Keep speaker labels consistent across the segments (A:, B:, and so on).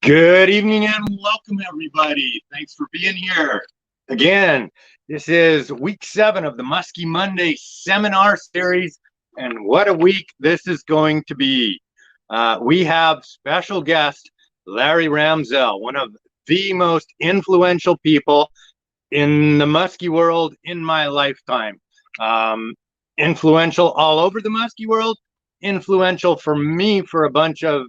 A: Good evening and welcome, everybody. Thanks for being here. Again, this is week 7 of the Musky Monday seminar series, and what a week this is going to be. We have special guest Larry Ramsell, one of the most influential people in the musky world in my lifetime. Influential all over the musky world, influential for me for a bunch of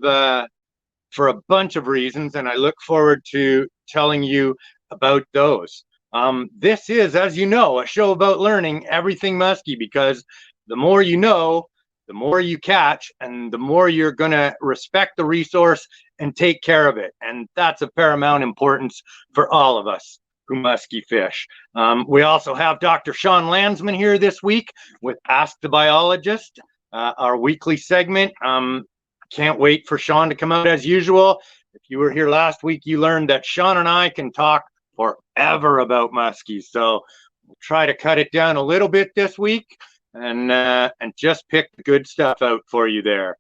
A: reasons, and I look forward to telling you about those. This is, as you know, a show about learning everything musky, because the more you know, the more you catch, and the more you're going to respect the resource and take care of it. And that's of paramount importance for all of us who musky fish. We also have Dr. Sean Landsman here this week with Ask the Biologist, our weekly segment. Can't wait for Sean to come out as usual. If you were here last week, you learned that Sean and I can talk forever about muskies. So we'll try to cut it down a little bit this week and just pick the good stuff out for you there.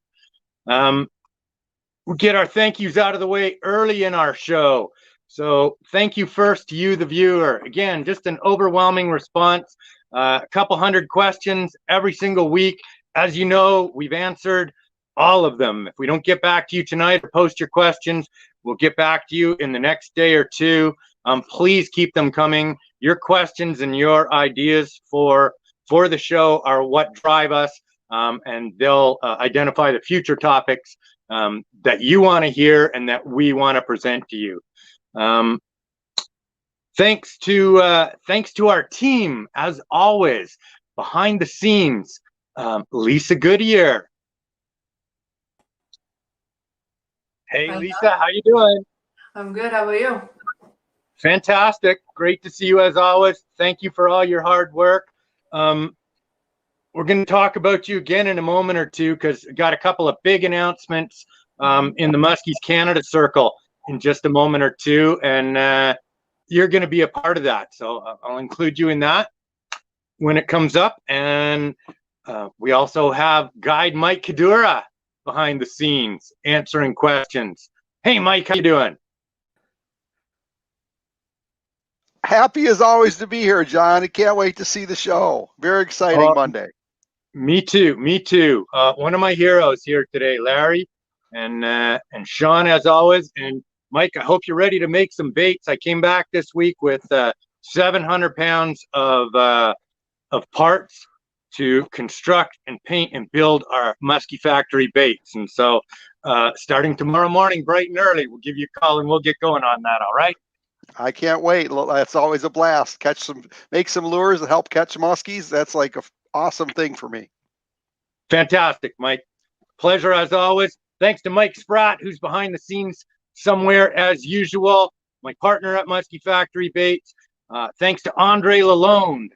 A: We'll get our thank yous out of the way early in our show. So thank you first to you, the viewer. Again, just an overwhelming response. A couple hundred questions every single week. As you know, we've answered all of them. If we don't get back to you tonight or post your questions, we'll get back to you in the next day or two. Please keep them coming. Your questions and your ideas for the show are what drive us, and they'll identify the future topics that you want to hear and that we want to present to you. Thanks to our team, as always, behind the scenes. Lisa Goodyear. Hey, Lisa, how you doing?
B: I'm good. How about you?
A: Fantastic. Great to see you as always. Thank you for all your hard work. We're going to talk about you again in a moment or two, because we got a couple of big announcements in the Muskies Canada circle in just a moment or two, and you're going to be a part of that. So I'll include you in that when it comes up. And we also have guide Mike Kadura behind the scenes answering questions. Hey, Mike, how you doing?
C: Happy as always to be here, John. I can't wait to see the show. Very exciting Monday.
A: Me too. One of my heroes here today, Larry, and Sean, as always. And Mike, I hope you're ready to make some baits. I came back this week with 700 pounds of parts to construct and paint and build our Musky factory baits. And so starting tomorrow morning, bright and early, we'll give you a call and we'll get going on that. All right.
C: I can't wait. That's always a blast. Make some lures and help catch muskies. That's like an awesome thing for me.
A: Fantastic, Mike. Pleasure as always. Thanks to Mike Spratt, who's behind the scenes somewhere as usual, my partner at Musky Factory Baits. Thanks to Andre Lalonde.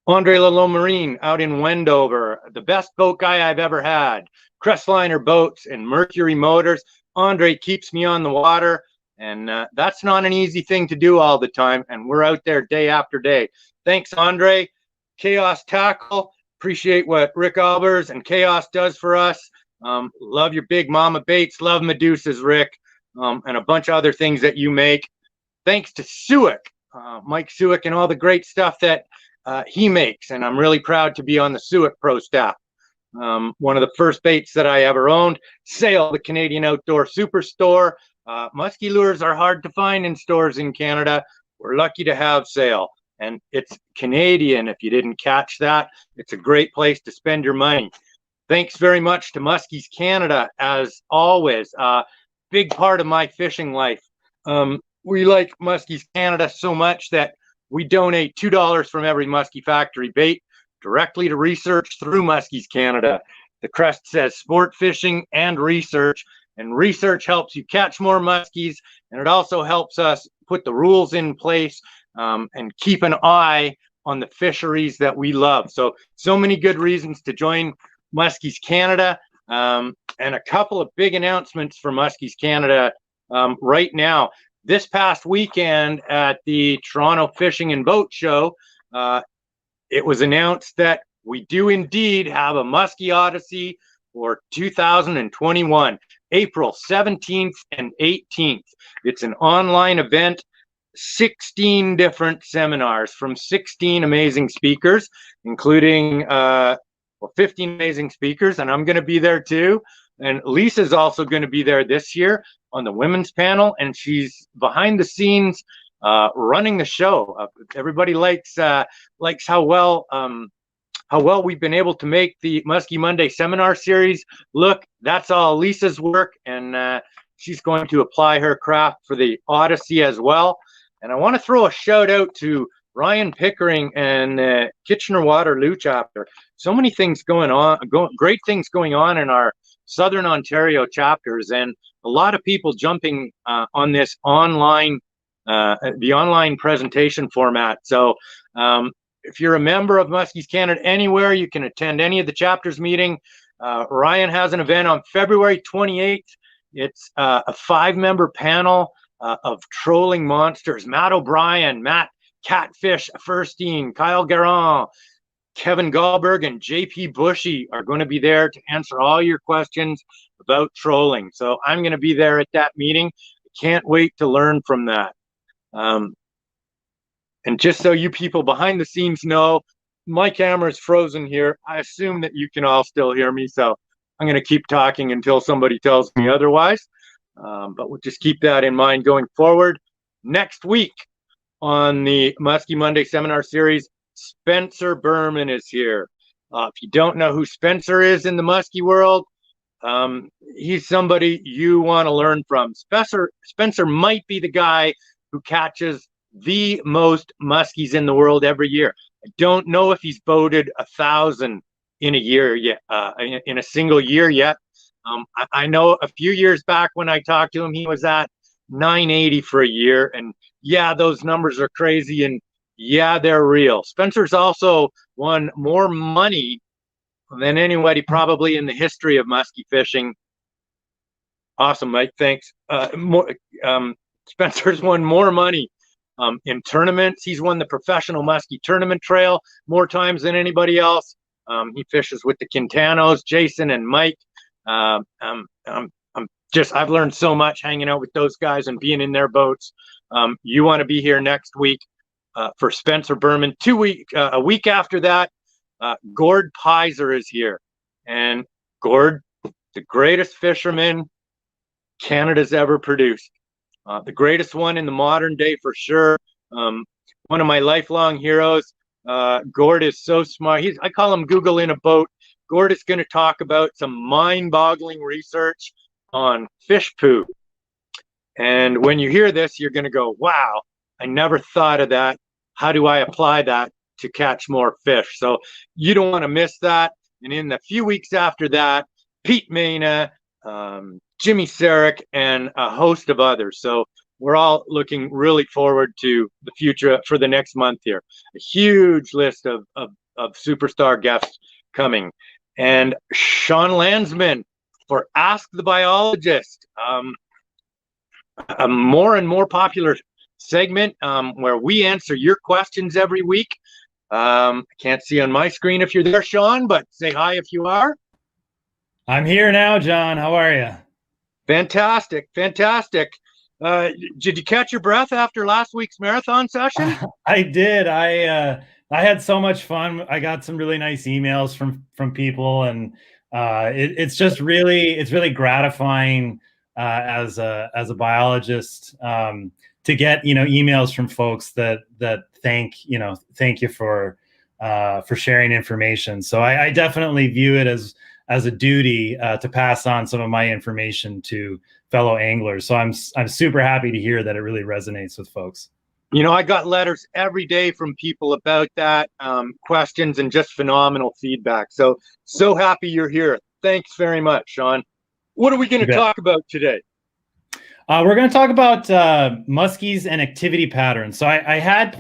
A: Andre Lalonde Marine out in Wendover, the best boat guy I've ever had. Crestliner boats and Mercury motors. Andre keeps me on the water, and that's not an easy thing to do all the time, and we're out there day after day. Thanks, Andre. Chaos Tackle, appreciate what Rick Albers and Chaos does for us. Love your big mama baits, love Medusas, Rick, and a bunch of other things that you make. Thanks to Suick, Mike Suick, and all the great stuff that he makes, and I'm really proud to be on the Suick Pro staff. One of the first baits that I ever owned. Sail, the Canadian Outdoor Superstore. Musky lures are hard to find in stores in Canada. We're lucky to have Sail, and it's Canadian. If you didn't catch that, it's a great place to spend your money. Thanks very much to Muskies Canada, as always. Big part of my fishing life. We like Muskies Canada so much that we donate $2 from every Musky factory bait directly to research through Muskies Canada. The crest says sport fishing and research helps you catch more muskies, and it also helps us put the rules in place and keep an eye on the fisheries that we love. So many good reasons to join Muskies Canada, and a couple of big announcements for Muskies Canada right now. This past weekend at the Toronto Fishing and Boat Show, it was announced that we do indeed have a Muskie Odyssey for 2021. April 17th and 18th. It's an online event, 16 different seminars from 16 amazing speakers, including 15 amazing speakers, and I'm going to be there too. And Lisa's also going to be there this year on the women's panel, and she's behind the scenes running the show. Everybody likes how well we've been able to make the Muskie Monday seminar series look. That's all Lisa's work, and she's going to apply her craft for the Odyssey as well. And I want to throw a shout out to Ryan Pickering and Kitchener-Waterloo chapter. So many things going on, great things going on in our Southern Ontario chapters, and a lot of people jumping on this online, the online presentation format. So if you're a member of Muskies Canada anywhere, you can attend any of the chapters meeting. Ryan has an event on February 28th. It's a 5-member panel of trolling monsters. Matt O'Brien, Matt Catfish Furstein, Kyle Garand, Kevin Gallberg, and JP Bushy are going to be there to answer all your questions about trolling. So I'm going to be there at that meeting. Can't wait to learn from that. And just so you people behind the scenes know, my camera is frozen here. I assume that you can all still hear me, so I'm going to keep talking until somebody tells me otherwise. But we'll just keep that in mind going forward. Next week on the Muskie Monday seminar series, Spencer Berman is here. If you don't know who Spencer is in the muskie world, he's somebody you want to learn from. Spencer might be the guy who catches the most muskies in the world every year. I don't know if he's boated 1,000 in a year yet, in a single year yet. I know a few years back when I talked to him, he was at 980 for a year. And yeah, those numbers are crazy. And yeah, they're real. Spencer's also won more money than anybody probably in the history of muskie fishing. Awesome, Mike. Thanks. Spencer's won more money in tournaments. He's won the professional muskie tournament trail more times than anybody else. He fishes with the Quintanos, Jason and Mike. I've learned so much hanging out with those guys and being in their boats. You want to be here next week for Spencer Berman. A week after that, Gord Pizer is here. And Gord, the greatest fisherman Canada's ever produced. The greatest one in the modern day for sure. One of my lifelong heroes. Gord is so smart. I call him Google in a boat. Gord is going to talk about some mind-boggling research on fish poo. And when you hear this, you're going to go, wow, I never thought of that. How do I apply that to catch more fish? So you don't want to miss that. And in the few weeks after that, Pete Mena, Jimmy Sarek, and a host of others. So we're all looking really forward to the future for the next month here. A huge list of superstar guests coming. And Sean Landsman for Ask the Biologist, a more and more popular segment where we answer your questions every week. I can't see on my screen if you're there, Sean, but say hi if you are.
D: I'm here now, John. How are you?
A: Fantastic, fantastic. Did you catch your breath after last week's marathon session?
D: I did. I had so much fun. I got some really nice emails from people, and it's really gratifying as a biologist to get emails from folks that thank you for sharing information. So I definitely view it as a duty to pass on some of my information to fellow anglers. So I'm super happy to hear that it really resonates with folks.
A: I got letters every day from people about that, questions, and just phenomenal feedback. So happy you're here. Thanks very much, Sean. What are we going to talk about today?
D: We're going to talk about muskies and activity patterns. So I had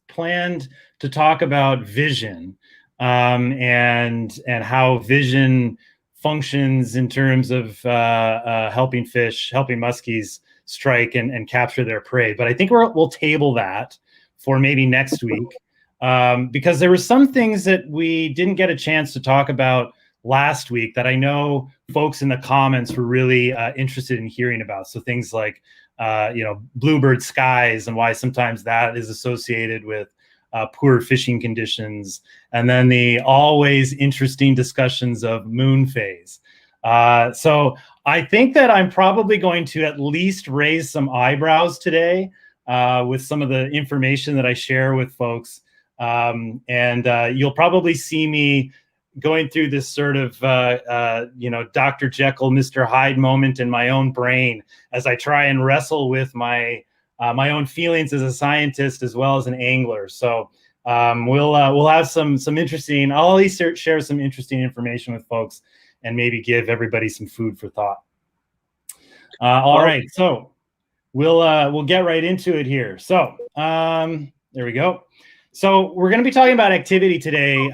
D: planned to talk about vision and how vision functions in terms of helping muskies strike and capture their prey. But I think we'll table that for maybe next week because there were some things that we didn't get a chance to talk about last week that I know folks in the comments were really interested in hearing about. So things like, bluebird skies and why sometimes that is associated with poor fishing conditions. And then the always interesting discussions of moon phase. So I think that I'm probably going to at least raise some eyebrows today with some of the information that I share with folks. You'll probably see me going through this sort of, Dr. Jekyll, Mr. Hyde moment in my own brain as I try and wrestle with my own feelings as a scientist as well as an angler. So we'll have some interesting. I'll at least share some interesting information with folks and maybe give everybody some food for thought. All right, so we'll get right into it here. So there we go. So we're going to be talking about activity today.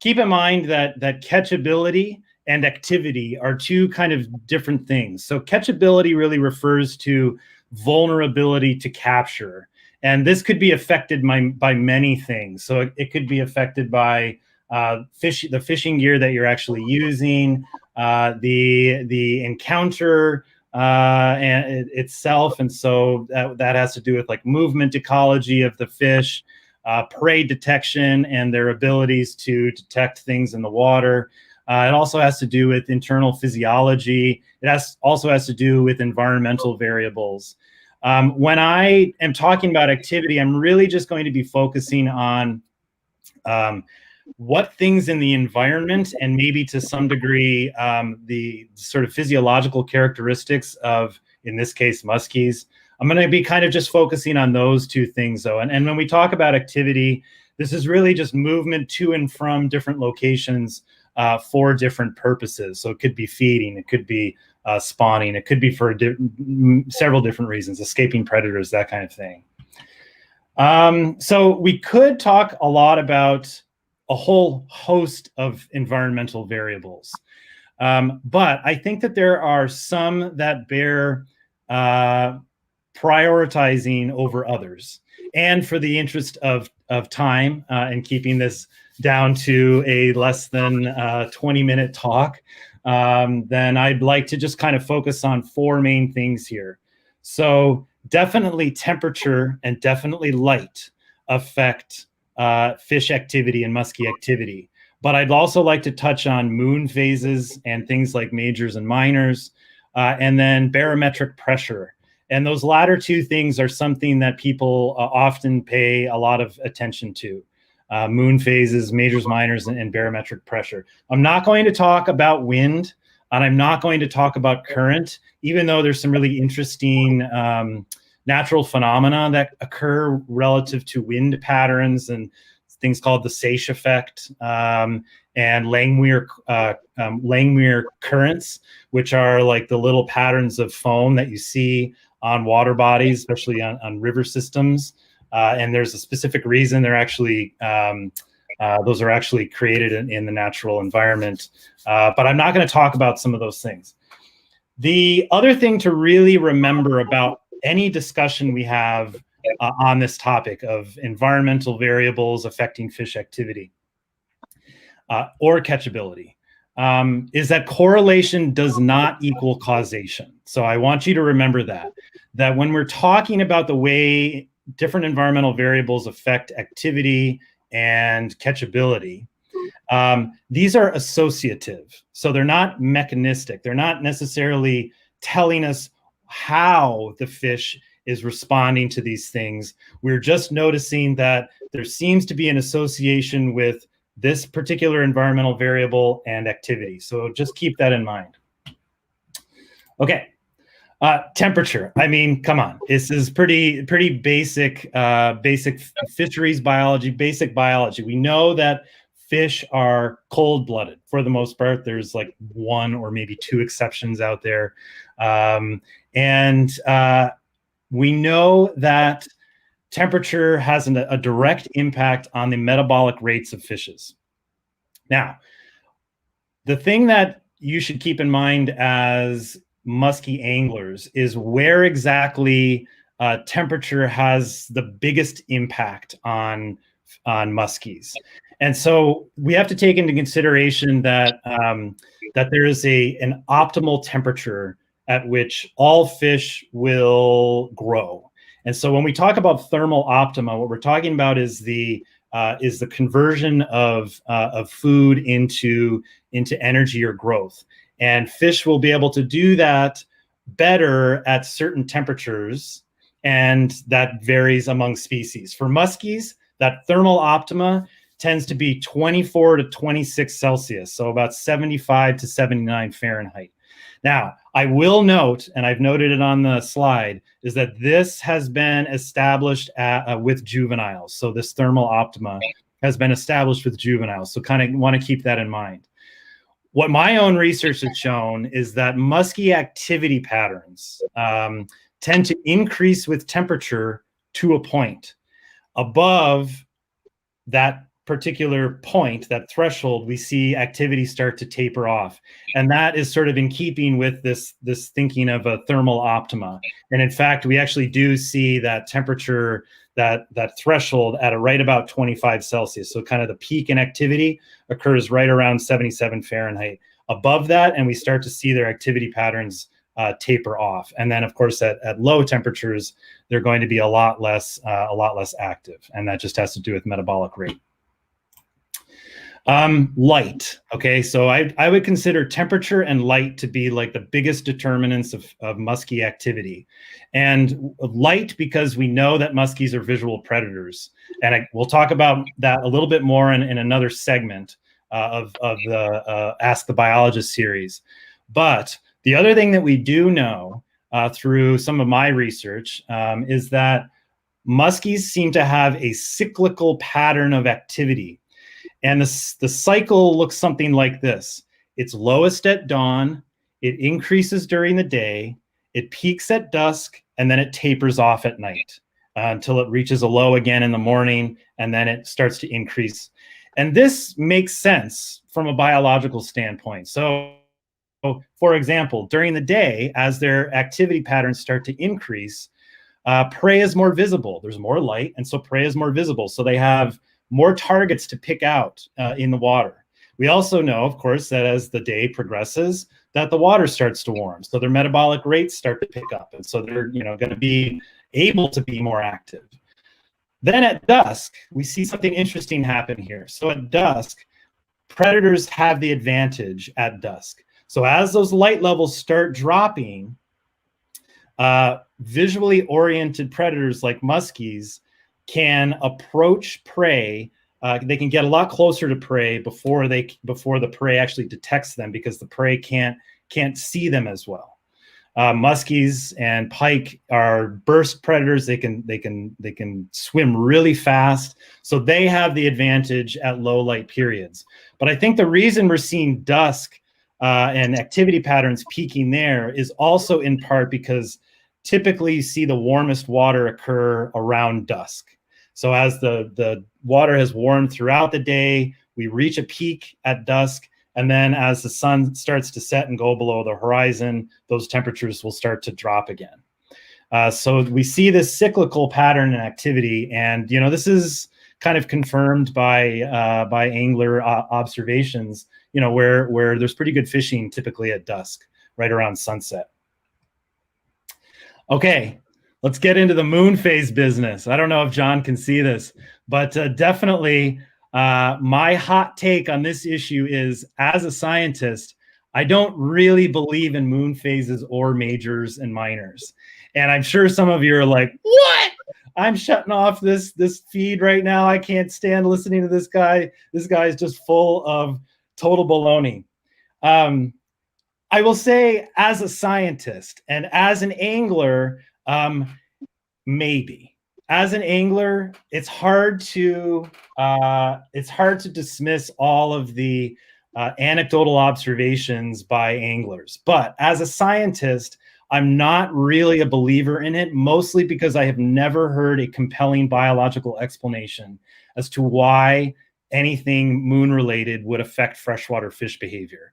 D: Keep in mind that catchability and activity are two kind of different things. So catchability really refers to vulnerability to capture. And this could be affected by many things. So it could be affected by the fishing gear that you're actually using, the encounter itself. And so that has to do with like movement ecology of the fish, prey detection and their abilities to detect things in the water. It also has to do with internal physiology. It also has to do with environmental variables. When I am talking about activity, I'm really just going to be focusing on what things in the environment and maybe to some degree the sort of physiological characteristics of, in this case, muskies. I'm going to be kind of just focusing on those two things, though. And when we talk about activity, this is really just movement to and from different locations for different purposes. So it could be feeding, it could be spawning, it could be for several different reasons, escaping predators, that kind of thing. So we could talk a lot about a whole host of environmental variables. But I think that there are some that bear prioritizing over others. And for the interest of time and keeping this down to a less than 20-minute talk, then I'd like to just kind of focus on four main things here. So definitely temperature and definitely light affect fish activity and muskie activity. But I'd also like to touch on moon phases and things like majors and minors, and then barometric pressure. And those latter two things are something that people often pay a lot of attention to. Moon phases, majors, minors, and barometric pressure. I'm not going to talk about wind, and I'm not going to talk about current, even though there's some really interesting natural phenomena that occur relative to wind patterns and things called the Seiche effect and Langmuir currents, which are like the little patterns of foam that you see on water bodies, especially on river systems. And there's a specific reason they're actually, those are actually created in the natural environment. But I'm not going to talk about some of those things. The other thing to really remember about any discussion we have on this topic of environmental variables affecting fish activity or catchability is that correlation does not equal causation. So I want you to remember that when we're talking about the way different environmental variables affect activity and catchability, these are associative. So they're not mechanistic. They're not necessarily telling us how the fish is responding to these things. We're just noticing that there seems to be an association with this particular environmental variable and activity. So just keep that in mind. Okay. Temperature. I mean, come on. This is pretty basic, basic fisheries biology, basic biology. We know that fish are cold-blooded for the most part. There's like one or maybe two exceptions out there. We know that temperature has a direct impact on the metabolic rates of fishes. Now, the thing that you should keep in mind as muskie anglers is where exactly temperature has the biggest impact on muskies. And so we have to take into consideration that that there is an optimal temperature at which all fish will grow. And so when we talk about thermal optima, what we're talking about is the conversion of food into energy or growth. And fish will be able to do that better at certain temperatures, and that varies among species. For muskies, that thermal optima tends to be 24 to 26 Celsius, so about 75 to 79 Fahrenheit. Now, I will note, and I've noted it on the slide, is that this has been established with juveniles. So this thermal optima has been established with juveniles. So kind of want to keep that in mind. What my own research has shown is that muskie activity patterns tend to increase with temperature to a point. Above that particular point, that threshold, we see activity start to taper off. And that is sort of in keeping with this thinking of a thermal optima. And in fact, we actually do see that temperature, that threshold at right about 25 Celsius. So kind of the peak in activity occurs right around 77 Fahrenheit. Above that, and we start to see their activity patterns taper off. And then of course at low temperatures, they're going to be a lot less active. And that just has to do with metabolic rate. Light. Okay, so I would consider temperature and light to be like the biggest determinants of muskie activity. And light, because we know that muskies are visual predators. And we'll talk about that a little bit more in another segment of the Ask the Biologist series. But the other thing that we do know through some of my research is that muskies seem to have a cyclical pattern of activity. And the cycle looks something like this. It's lowest at dawn, it increases during the day, it peaks at dusk, and then it tapers off at night until it reaches a low again in the morning, and then it starts to increase. And this makes sense from a biological standpoint. So, for example, during the day, as their activity patterns start to increase, prey is more visible. There's more light, and so prey is more visible. So they have more targets to pick out in the water. We also know, of course, that as the day progresses, that the water starts to warm. So their metabolic rates start to pick up. And so they're going to be able to be more active. Then at dusk, we see something interesting happen here. So at dusk, predators have the advantage at dusk. So as those light levels start dropping, visually oriented predators like muskies can approach prey. They can get a lot closer to prey before the prey actually detects them, because the prey can't see them as well. Muskies and pike are burst predators. They can swim really fast, so they have the advantage at low light periods. But I think the reason we're seeing dusk and activity patterns peaking there is also in part because typically you see the warmest water occur around dusk. So as the water has warmed throughout the day, we reach a peak at dusk. And then as the sun starts to set and go below the horizon, those temperatures will start to drop again. So we see this cyclical pattern in activity. And, this is kind of confirmed by angler observations, where there's pretty good fishing typically at dusk, right around sunset. Okay. Let's get into the moon phase business. I don't know if John can see this, but definitely my hot take on this issue is, as a scientist, I don't really believe in moon phases or majors and minors. And I'm sure some of you are like, what? I'm shutting off this feed right now. I can't stand listening to this guy. This guy is just full of total baloney. I will say, as a scientist and as an angler, maybe. As an angler, it's hard to dismiss all of the anecdotal observations by anglers. But as a scientist, I'm not really a believer in it, mostly because I have never heard a compelling biological explanation as to why anything moon-related would affect freshwater fish behavior.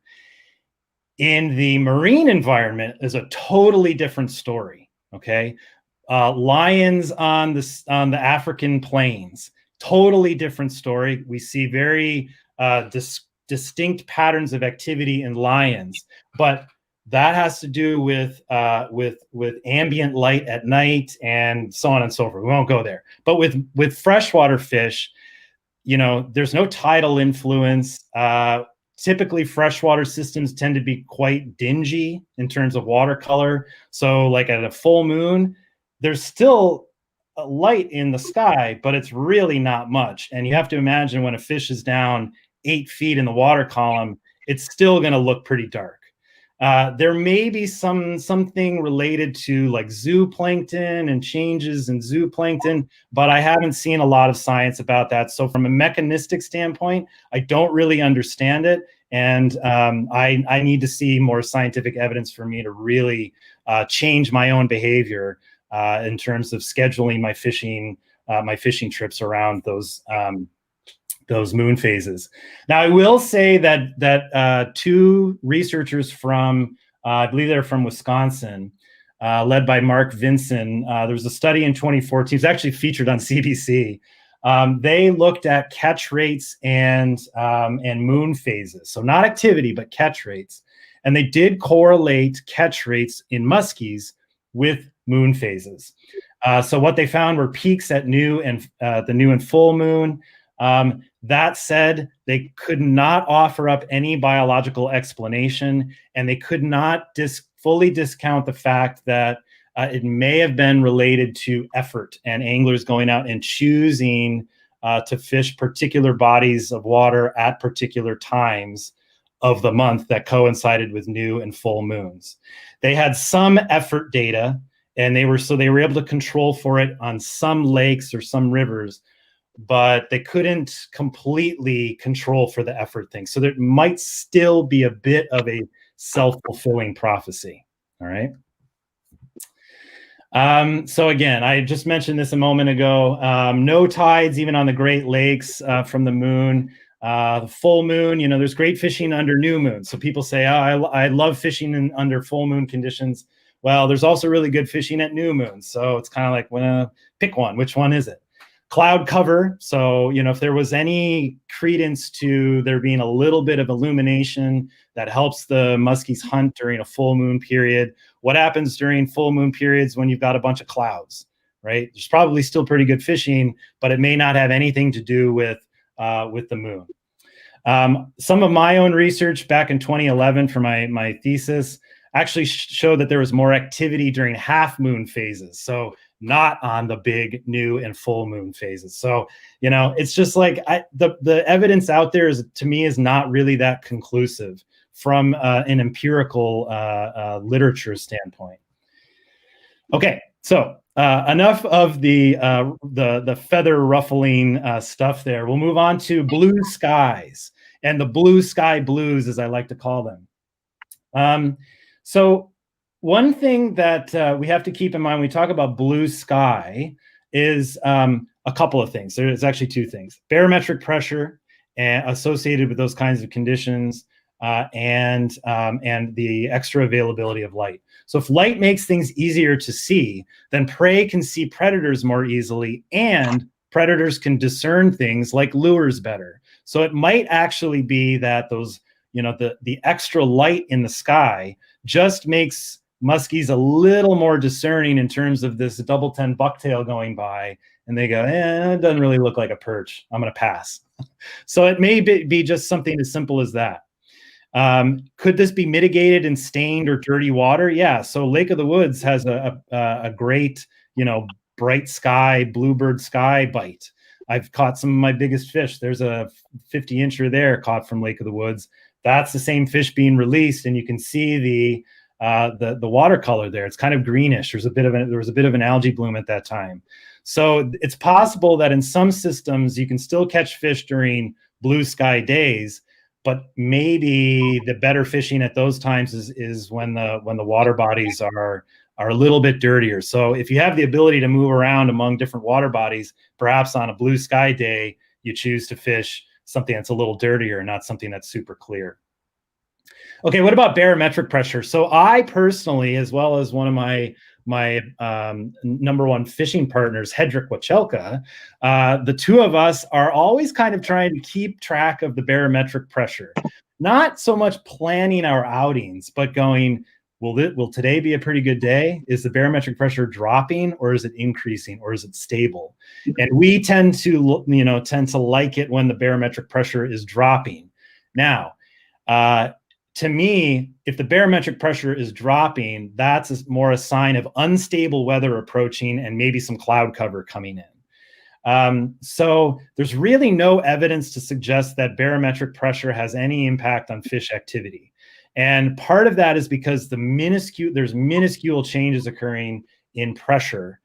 D: In the marine environment is a totally different story, okay? Lions on the African plains, totally different story. We see very distinct patterns of activity in lions, but that has to do with ambient light at night and so on and so forth. We won't go there. But with freshwater fish, you know, there's no tidal influence. Typically, freshwater systems tend to be quite dingy in terms of watercolor. So, like at a full moon, there's still a light in the sky, but it's really not much. And you have to imagine when a fish is down 8 feet in the water column, it's still going to look pretty dark. There may be something related to like zooplankton and changes in zooplankton, but I haven't seen a lot of science about that. So from a mechanistic standpoint, I don't really understand it. And I need to see more scientific evidence for me to really change my own behavior in terms of scheduling my fishing trips around those moon phases. Now, I will say that two researchers from, I believe they're from Wisconsin, led by Mark Vinson. There was a study in 2014. It's actually featured on CBC. They looked at catch rates and moon phases. So not activity, but catch rates. And they did correlate catch rates in muskies with moon phases. So what they found were peaks at new and the new and full moon. That said, they could not offer up any biological explanation, and they could not fully discount the fact that it may have been related to effort and anglers going out and choosing to fish particular bodies of water at particular times of the month that coincided with new and full moons. They had some effort data, and they were able to control for it on some lakes or some rivers, but they couldn't completely control for the effort thing. So there might still be a bit of a self-fulfilling prophecy. All right. So again, I just mentioned this a moment ago. No tides, even on the Great Lakes from the moon. The full moon, you know, there's great fishing under new moon. So people say, oh, I love fishing under full moon conditions. Well, there's also really good fishing at new moon. So it's kind of like, well, pick one. Which one is it? Cloud cover. So, you know, if there was any credence to there being a little bit of illumination that helps the muskies hunt during a full moon period, what happens during full moon periods when you've got a bunch of clouds, right? There's probably still pretty good fishing, but it may not have anything to do with the moon. Some of my own research back in 2011 for my thesis actually showed that there was more activity during half moon phases. So not on the big new and full moon phases. So, you know, it's just like the evidence out there is, to me, is not really that conclusive from an empirical literature standpoint. Okay, so enough of the feather ruffling stuff there. We'll move on to blue skies and the blue sky blues, as I like to call them. So one thing that we have to keep in mind when we talk about blue sky is a couple of things. There's actually two things: barometric pressure associated with those kinds of conditions, and the extra availability of light. So if light makes things easier to see, then prey can see predators more easily, and predators can discern things like lures better. So it might actually be that those, you know, the extra light in the sky just makes muskies a little more discerning in terms of this double 10 bucktail going by, and they go, it doesn't really look like a perch. I'm going to pass. So it may be just something as simple as that. Could this be mitigated in stained or dirty water? Yeah. So Lake of the Woods has a great, you know, bright sky, bluebird sky bite. I've caught some of my biggest fish. There's a 50-incher there caught from Lake of the Woods. That's the same fish being released, and you can see the watercolor there. It's kind of greenish. There was a bit of an algae bloom at that time. So it's possible that in some systems you can still catch fish during blue sky days, but maybe the better fishing at those times is when the water bodies are a little bit dirtier. So if you have the ability to move around among different water bodies, perhaps on a blue sky day, you choose to fish something that's a little dirtier, not something that's super clear. Okay, what about barometric pressure? So I personally, as well as one of my my number one fishing partners, Hedrick Wachelka, the two of us are always kind of trying to keep track of the barometric pressure. Not so much planning our outings, but going, will today be a pretty good day? Is the barometric pressure dropping, or is it increasing, or is it stable? And we tend to, like it when the barometric pressure is dropping. Now, to me, if the barometric pressure is dropping, that's more a sign of unstable weather approaching and maybe some cloud cover coming in. So there's really no evidence to suggest that barometric pressure has any impact on fish activity. And part of that is because there's minuscule changes occurring in pressure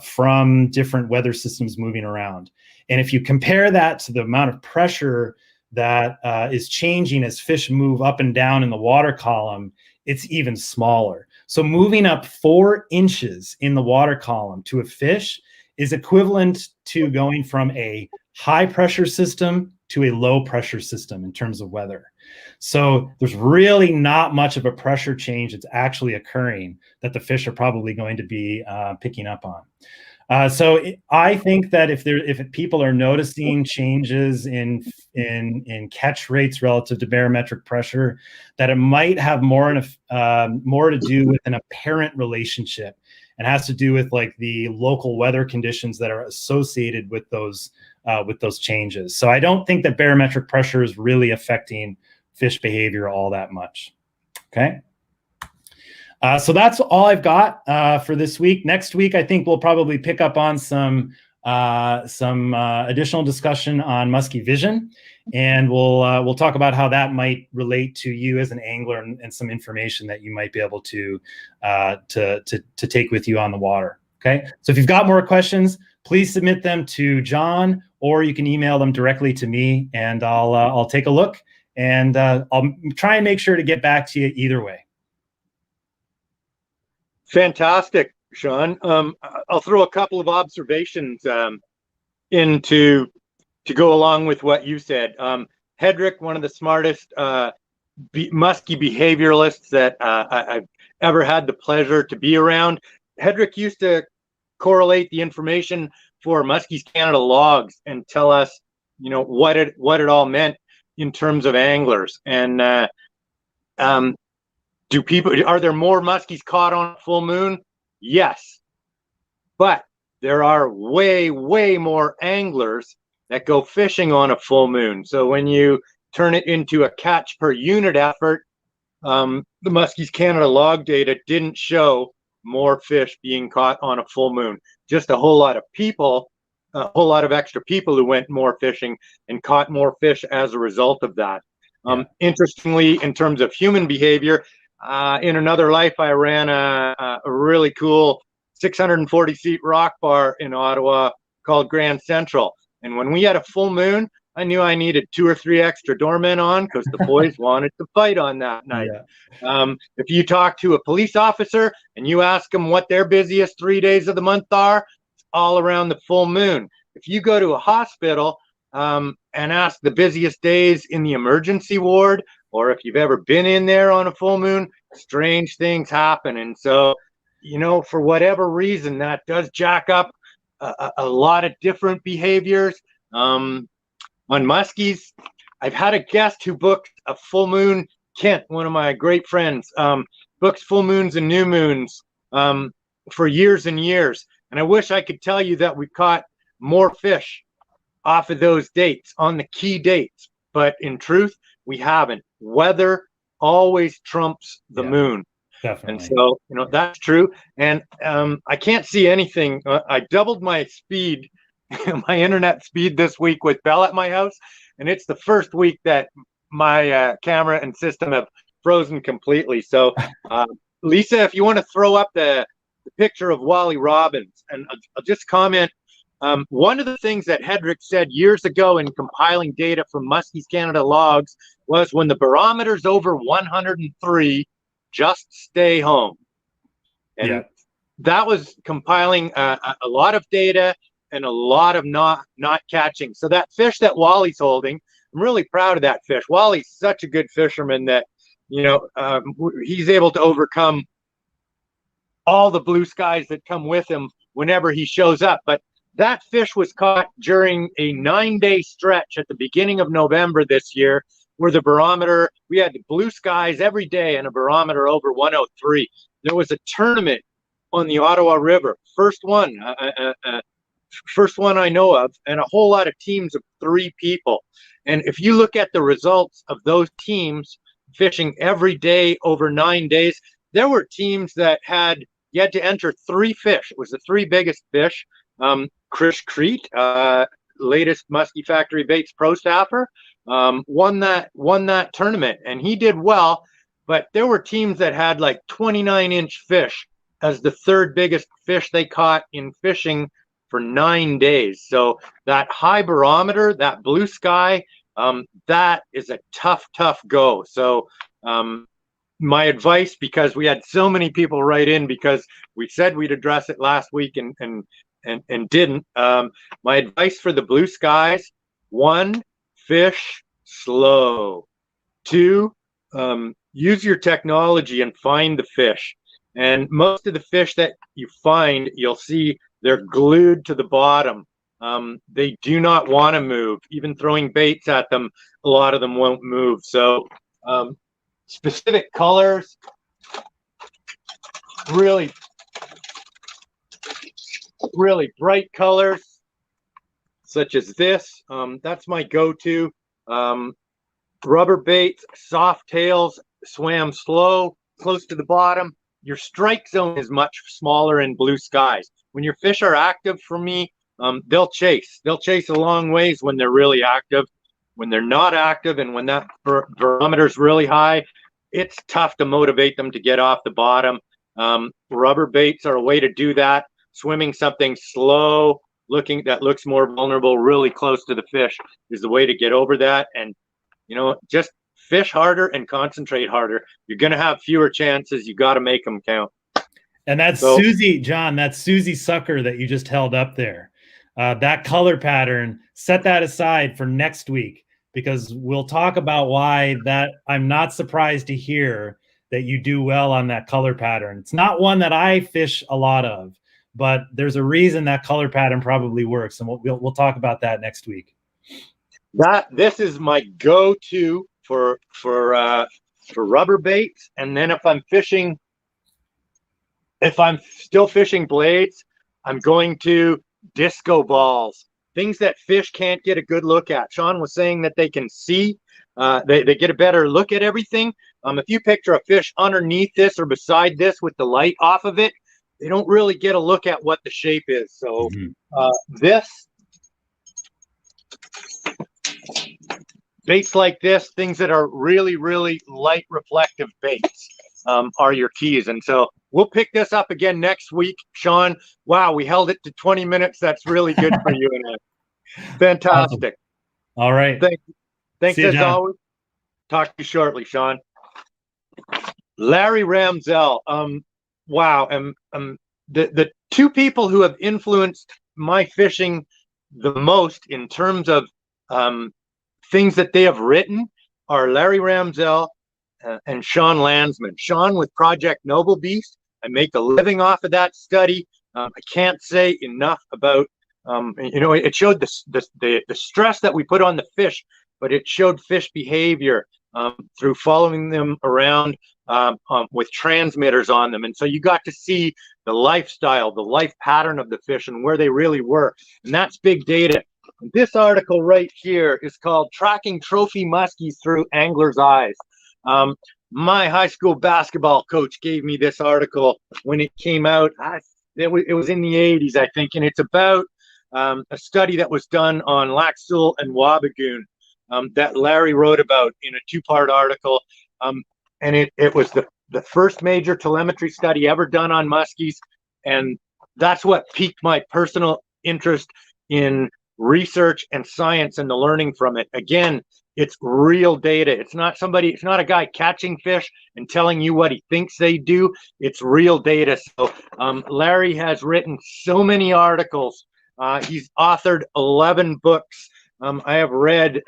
D: from different weather systems moving around. And if you compare that to the amount of pressure that is changing as fish move up and down in the water column, it's even smaller. So moving up 4 inches in the water column to a fish is equivalent to going from a high pressure system to a low pressure system in terms of weather. So there's really not much of a pressure change that's actually occurring that the fish are probably going to be picking up on. I think that if people are noticing changes in catch rates relative to barometric pressure, that it might have more to do with an apparent relationship, and has to do with like the local weather conditions that are associated with those changes. So I don't think that barometric pressure is really affecting fish behavior all that much. Okay. So that's all I've got for this week. Next week, I think we'll probably pick up on some additional discussion on musky vision, and we'll talk about how that might relate to you as an angler, and some information that you might be able to take with you on the water. Okay. So if you've got more questions, please submit them to John, or you can email them directly to me, and I'll take a look, and I'll try and make sure to get back to you either way.
A: Fantastic, Sean. I'll throw a couple of observations in to go along with what you said. Hedrick, one of the smartest musky behavioralists that I've ever had the pleasure to be around. Hedrick used to correlate the information for Muskies Canada logs and tell us, what it all meant in terms of anglers. And are there more muskies caught on a full moon? Yes. But there are way, way more anglers that go fishing on a full moon. So when you turn it into a catch per unit effort, the Muskies Canada log data didn't show more fish being caught on a full moon. Just a whole lot of extra people who went more fishing and caught more fish as a result of that. Interestingly, in terms of human behavior, in another life, I ran a really cool 640 feet rock bar in Ottawa called Grand Central. And when we had a full moon, I knew I needed 2 or 3 extra doormen on, because the boys wanted to fight on that night. Yeah. If you talk to a police officer and you ask them what their busiest 3 days of the month are, it's all around the full moon. If you go to a hospital and ask the busiest days in the emergency ward, or if you've ever been in there on a full moon, strange things happen. And so, for whatever reason, that does jack up a lot of different behaviors. On muskies, I've had a guest who booked a full moon, Kent, one of my great friends, books full moons and new moons for years and years. And I wish I could tell you that we caught more fish off of those dates, on the key dates. But in truth, we haven't. Weather always trumps the moon.
D: Definitely.
A: And so, that's true. And I can't see anything. I doubled my speed, my internet speed this week with Bell at my house. And it's the first week that my camera and system have frozen completely. So, Lisa, if you want to throw up the picture of Wally Robbins, and I'll just comment. One of the things that Hedrick said years ago in compiling data from Muskies Canada logs was, when the barometer's over 103, just stay home. And that was compiling a lot of data and a lot of not catching. So that fish that Wally's holding, I'm really proud of that fish. Wally's such a good fisherman that, he's able to overcome all the blue skies that come with him whenever he shows up. But that fish was caught during a 9-day stretch at the beginning of November this year, where the barometer, we had blue skies every day and a barometer over 103. There was a tournament on the Ottawa River, first one I know of, and a whole lot of teams of 3 people. And if you look at the results of those teams fishing every day over 9 days, there were teams that you had to enter 3 fish. It was the 3 biggest fish. Chris Crete, latest Musky Factory Baits pro staffer, won that tournament, and he did well. But there were teams that had like 29-inch fish as the 3rd biggest fish they caught in fishing for 9 days. So that high barometer, that blue sky, that is a tough go. So my advice, because we had so many people write in because we said we'd address it last week and didn't. My advice for the blue skies: 1, fish slow. 2, use your technology and find the fish. And most of the fish that you find, you'll see they're glued to the bottom. They do not want to move. Even throwing baits at them, a lot of them won't move. So specific colors, really bright colors, such as this. That's my go-to. Rubber baits, soft tails, swam slow, close to the bottom. Your strike zone is much smaller in blue skies. When your fish are active, for me, they'll chase. They'll chase a long ways when they're really active. When they're not active and when that barometer is really high, it's tough to motivate them to get off the bottom. Rubber baits are a way to do that. Swimming something slow, that looks more vulnerable, really close to the fish, is the way to get over that. And, just fish harder and concentrate harder. You're going to have fewer chances. You got to make them count.
D: And that's Susie, John, that's Susie Sucker that you just held up there. That color pattern, set that aside for next week, because we'll talk about why that I'm not surprised to hear that you do well on that color pattern. It's not one that I fish a lot of, but there's a reason that color pattern probably works. And we'll talk about that next week.
A: This is my go-to for rubber baits. And then if I'm still fishing blades, I'm going to disco balls, things that fish can't get a good look at. Sean was saying that they can see, they get a better look at everything. If you picture a fish underneath this or beside this with the light off of it, they don't really get a look at what the shape is. So baits like this, things that are really light reflective baits, are your keys. And so we'll pick this up again next week. Sean, wow, we held it to 20 minutes. That's really good for you and I. Fantastic.
D: Awesome. All right.
A: Thanks
D: See you,
A: as
D: John.
A: always. Talk to you shortly, Sean. Larry Ramsell. Wow. The 2 people who have influenced my fishing the most in terms of things that they have written are Larry Ramsell and Sean Landsman. Sean with Project Noble Beast. I make a living off of that study. I can't say enough about, it showed the stress that we put on the fish, but it showed fish behavior through following them around with transmitters on them. And so you got to see the lifestyle, the life pattern of the fish and where they really were. And that's big data. And this article right here is called Tracking Trophy Muskies Through Angler's Eyes. My high school basketball coach gave me this article when it came out. It was in the 80s, I think, and it's about a study that was done on Laxul and Wabigoon that Larry wrote about in a 2-part article. And it was the first major telemetry study ever done on muskies, and that's what piqued my personal interest in research and science and the learning from it. Again, it's real data. It's not a guy catching fish and telling you what he thinks they do. It's real data. So Larry has written so many articles. He's authored 11 books. I have read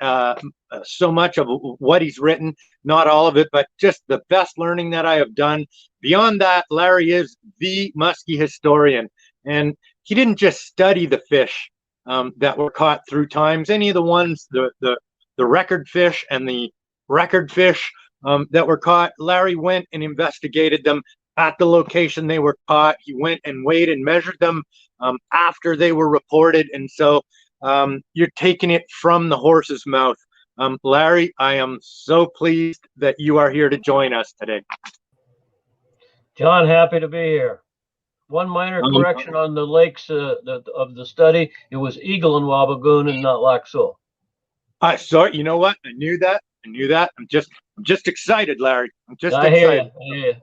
A: so much of what he's written, not all of it, but just the best learning that I have done. Beyond that, Larry is the muskie historian, and he didn't just study the fish that were caught through times. Any of the ones, the record fish and the record fish that were caught, Larry went and investigated them at the location they were caught. He went and weighed and measured them after they were reported, and so you're taking it from the horse's mouth. Larry, I am so pleased that you are here to join us today.
E: John, happy to be here. One minor correction on the lakes of the study. It was Eagle and Wabagoon and not Lac Seul.
A: Sorry, you know what? I knew that. I'm just excited, Larry. I'm just
E: I
A: excited.
E: Hear you.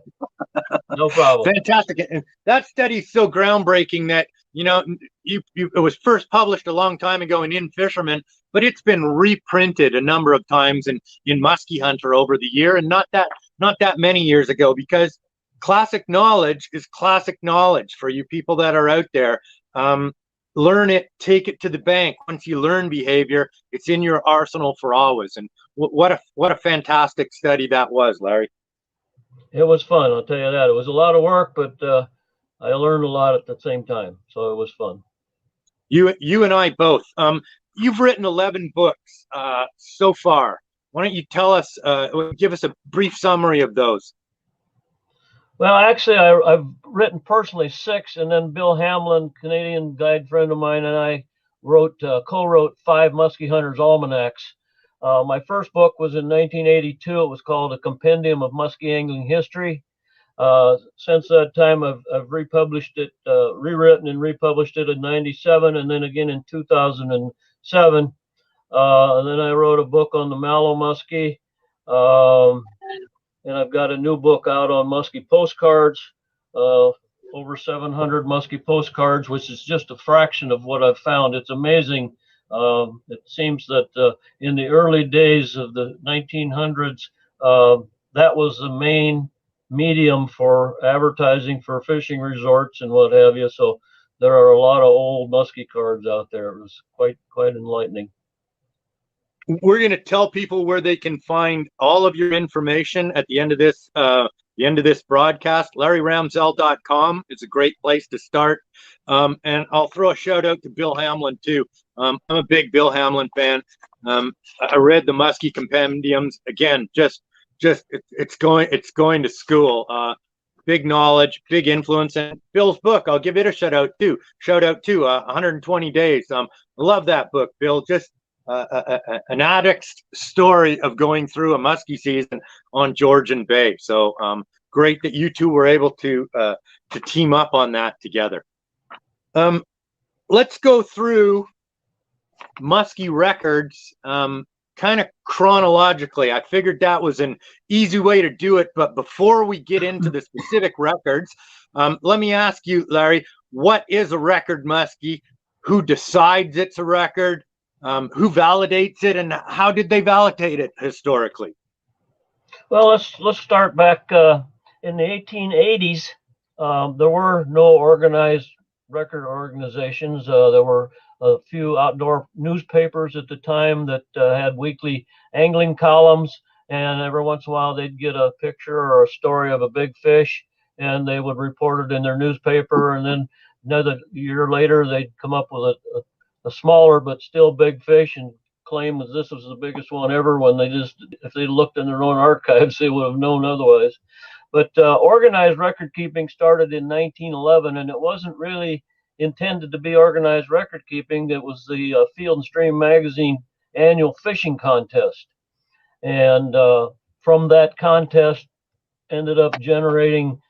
E: No problem.
A: Fantastic. And that study is so groundbreaking that, it was first published a long time ago in Fisherman, but it's been reprinted a number of times in Muskie Hunter over the year, and not that many years ago, because classic knowledge is classic knowledge for you people that are out there. Learn it, take it to the bank. Once you learn behavior, it's in your arsenal for always. And what a fantastic study that was, Larry.
E: It was fun, I'll tell you that. It was a lot of work, but I learned a lot at the same time, so it was fun.
A: You and I both. You've written 11 books so far. Why don't you tell us, give us a brief summary of those?
E: Well, actually, I've written personally 6, and then Bill Hamlin, Canadian guide friend of mine, and I co-wrote 5 Muskie Hunters Almanacs. My first book was in 1982. It was called A Compendium of Muskie Angling History. Since that time, I've republished it, rewritten and republished it in 97, and then again in 2007. And then I wrote a book on the Mallow Muskie. And I've got a new book out on muskie postcards, over 700 muskie postcards, which is just a fraction of what I've found. It's amazing. It seems that in the early days of the 1900s, that was the main medium for advertising for fishing resorts and what have you. So there are a lot of old muskie cards out there. It was quite enlightening.
A: We're going to tell people where they can find all of your information at the end of this broadcast. LarryRamsell.com is a great place to start. And I'll throw a shout out to Bill Hamlin too. I'm a big Bill Hamlin fan. I read the Muskie compendiums again. It's going to school. Big knowledge, big influence, and Bill's book. I'll give it a shout out too. 120 Days. I love that book, Bill. Just an addict's story of going through a muskie season on Georgian Bay. So great that you two were able to team up on that together. Let's go through muskie records kind of chronologically. I figured that was an easy way to do it, but before we get into the specific records, let me ask you, Larry, what is a record muskie? Who decides it's a record? Who validates it, and how did they validate it historically?
E: Well, let's start back in the 1880s. There were no organized record organizations. There were a few outdoor newspapers at the time that had weekly angling columns, and every once in a while they'd get a picture or a story of a big fish, and they would report it in their newspaper, and then another year later they'd come up with a smaller but still big fish and claim that this was the biggest one ever, when if they looked in their own archives, they would have known otherwise. But organized record keeping started in 1911, and it wasn't really intended to be organized record keeping. It was the Field and Stream magazine annual fishing contest. And from that contest ended up generating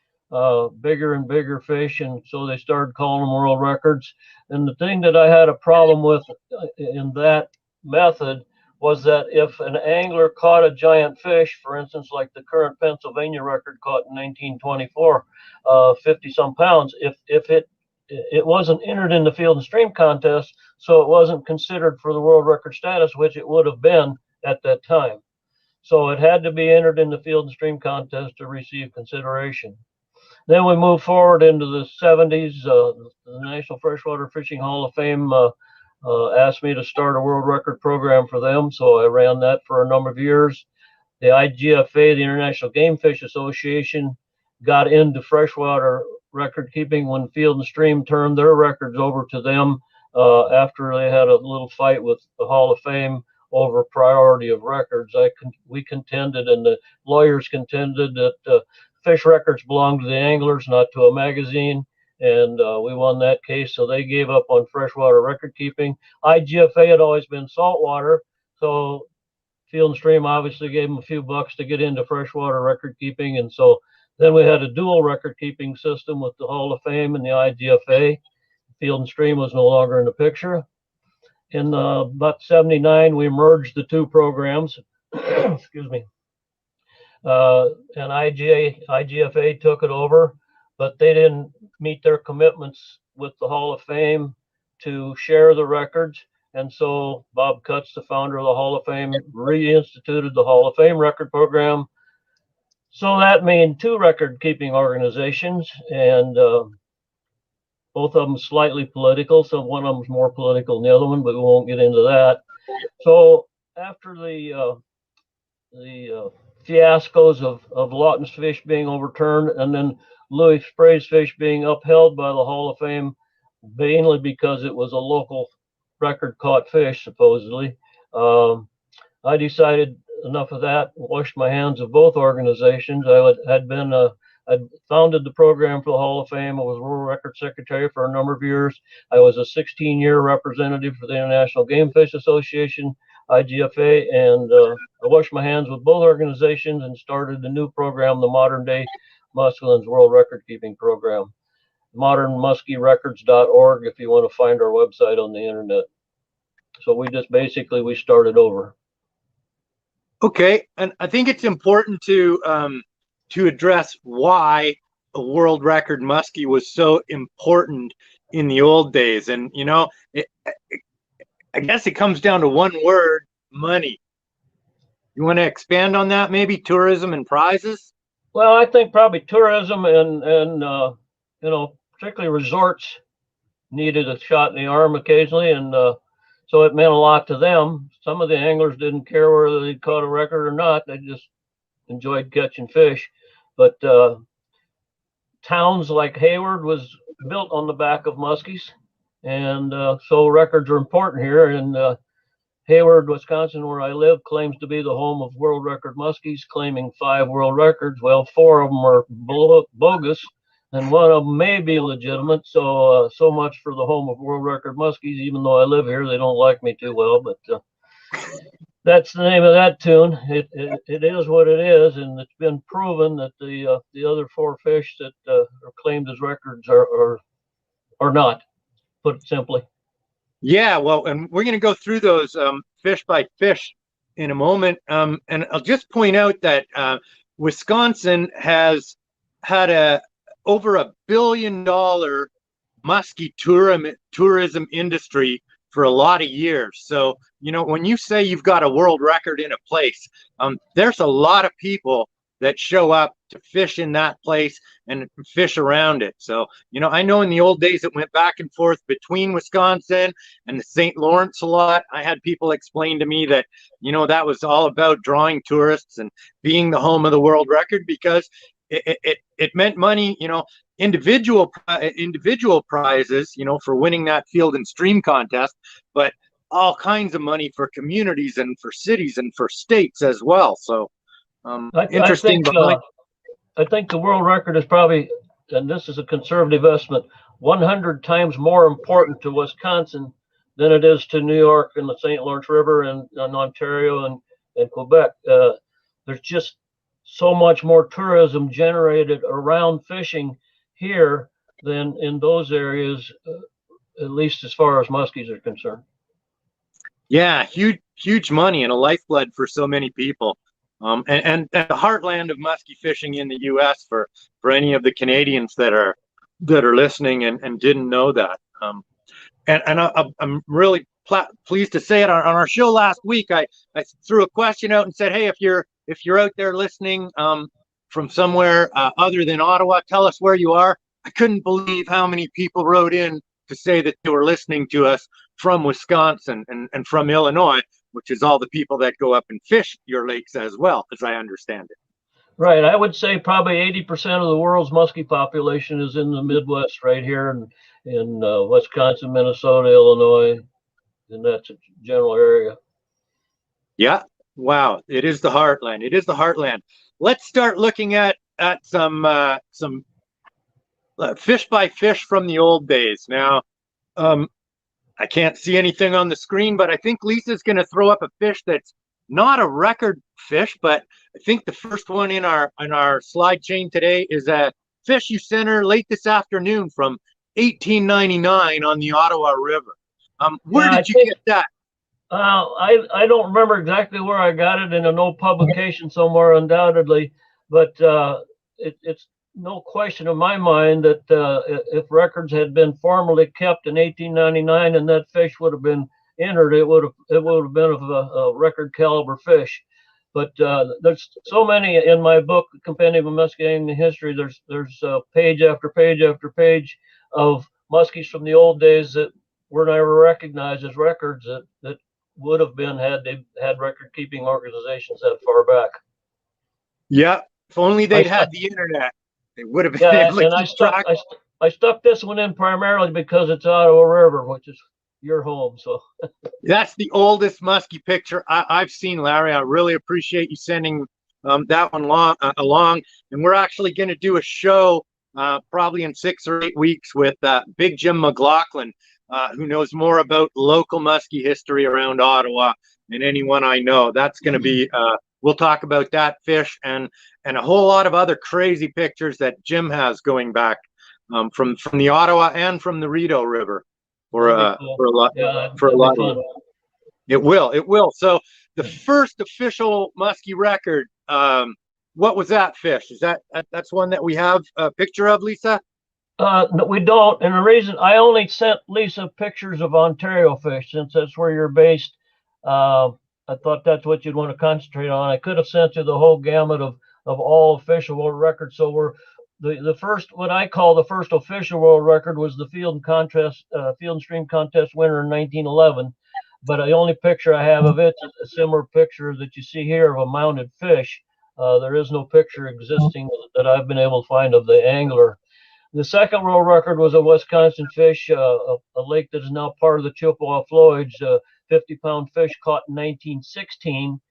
E: bigger and bigger fish, and so they started calling them world records. And the thing that I had a problem with in that method was that if an angler caught a giant fish, for instance, like the current Pennsylvania record caught in 1924, 50-some pounds, if it wasn't entered in the Field and Stream contest, so it wasn't considered for the world record status, which it would have been at that time. So it had to be entered in the Field and Stream contest to receive consideration. Then we move forward into the 70s. The National Freshwater Fishing Hall of Fame asked me to start a world record program for them. So I ran that for a number of years. The IGFA, the International Game Fish Association, got into freshwater record keeping when Field and Stream turned their records over to them after they had a little fight with the Hall of Fame over priority of records. We contended, and the lawyers contended, that fish records belonged to the anglers, not to a magazine, and we won that case. So they gave up on freshwater record keeping. IGFA had always been saltwater, so Field and Stream obviously gave them a few bucks to get into freshwater record keeping, and so then we had a dual record keeping system with the Hall of Fame and the IGFA. Field and Stream was no longer in the picture. In about 79, we merged the two programs. Excuse me. And IGFA took it over, but they didn't meet their commitments with the Hall of Fame to share the records. And so Bob Cutts, the founder of the Hall of Fame, reinstituted the Hall of Fame record program. So that made two record keeping organizations, and both of them slightly political. So one of them's more political than the other one, but we won't get into that. So after the fiascos of Lawton's fish being overturned, and then Louis Spray's fish being upheld by the Hall of Fame, mainly because it was a local record caught fish, supposedly, I decided enough of that, washed my hands of both organizations. I'd founded the program for the Hall of Fame. I was World Record Secretary for a number of years. I was a 16-year representative for the International Game Fish Association, IGFA, and I washed my hands with both organizations and started a new program, the Modern Day Muskeland's World Record Keeping Program, modernmuskierecords.org, if you want to find our website on the internet. So we started over.
A: Okay, and I think it's important to address why a world record muskie was so important in the old days. And you know, I guess it comes down to one word: money. You want to expand on that, maybe? Tourism and prizes?
E: Well, I think probably tourism and you know, particularly resorts needed a shot in the arm occasionally, and so it meant a lot to them. Some of the anglers didn't care whether they caught a record or not; they just enjoyed catching fish. But towns like Hayward was built on the back of muskies, and so records are important here. And Hayward, Wisconsin, where I live, claims to be the home of world record muskies, claiming 5 world records. Well, 4 of them are bogus, and one of them may be legitimate. So so much for the home of world record muskies. Even though I live here, they don't like me too well, but that's the name of that tune. It is what it is, and it's been proven that the other 4 fish that are claimed as records are not, put it simply.
A: Yeah, well, and we're going to go through those fish by fish in a moment. And I'll just point out that Wisconsin has had over $1 billion muskie tourism industry for a lot of years. So, you know, when you say you've got a world record in a place, there's a lot of people that show up to fish in that place and fish around it. So, you know, I know in the old days it went back and forth between Wisconsin and the St. Lawrence a lot. I had people explain to me that, you know, that was all about drawing tourists and being the home of the world record, because it meant money, you know, individual prizes, you know, for winning that Field and Stream contest, but all kinds of money for communities and for cities and for states as well. So interesting.
E: I think the world record is probably, and this is a conservative estimate, 100 times more important to Wisconsin than it is to New York and the St. Lawrence River and Ontario and Quebec. There's just so much more tourism generated around fishing here than in those areas, at least as far as muskies are concerned.
A: Yeah, huge money and a lifeblood for so many people. And the heartland of muskie fishing in the U.S. for any of the Canadians that are listening and didn't know that. I'm really pleased to say it on our show last week. I threw a question out and said, hey, if you're out there listening from somewhere other than Ottawa, tell us where you are. I couldn't believe how many people wrote in to say that they were listening to us from Wisconsin and from Illinois, which is all the people that go up and fish your lakes as well, as I understand it.
E: Right. I would say probably 80% of the world's muskie population is in the Midwest right here in Wisconsin, Minnesota, Illinois, and that's a general area.
A: Yeah. Wow. It is the heartland. It is the heartland. Let's start looking at some fish by fish from the old days. Now, I can't see anything on the screen, but I think Lisa's going to throw up a fish that's not a record fish, but I think the first one in our slide chain today is a fish you sent her late this afternoon from 1899 on the Ottawa River. Where did you get that?
E: I don't remember exactly where I got it, in an old publication somewhere, undoubtedly, but it's no question in my mind that if records had been formally kept in 1899 and that fish would have been entered, it would have been of a record caliber fish. But there's so many in my book, Compendium of Muskie Angling History. There's page after page after page of muskies from the old days that were never recognized as records that would have been had they had record keeping organizations that far back.
A: Yeah, if only they'd had the internet, they would have been able to keep track.
E: I stuck this one in primarily because it's Ottawa River, which is your home. So
A: that's the oldest muskie picture I've seen, Larry. I really appreciate you sending that one along. And we're actually going to do a show probably in 6 or 8 weeks with Big Jim McLaughlin, who knows more about local muskie history around Ottawa than anyone I know. That's going to be, we'll talk about that fish and a whole lot of other crazy pictures that Jim has going back from the Ottawa and from the Rideau River. For a lot. It will. So the first official muskie record, what was that fish? Is that's one that we have a picture of, Lisa?
E: No, we don't. And the reason I only sent Lisa pictures of Ontario fish, since that's where you're based. I thought that's what you'd want to concentrate on. I could have sent you the whole gamut of all official world records. So we're the first, what I call the first official world record, was the Field and Stream Contest winner in 1911. But the only picture I have of it is a similar picture that you see here of a mounted fish. There is no picture existing that I've been able to find of the angler. The second world record was a Wisconsin fish, a lake that is now part of the Chippewa flowage, 50-pound fish caught in 1916.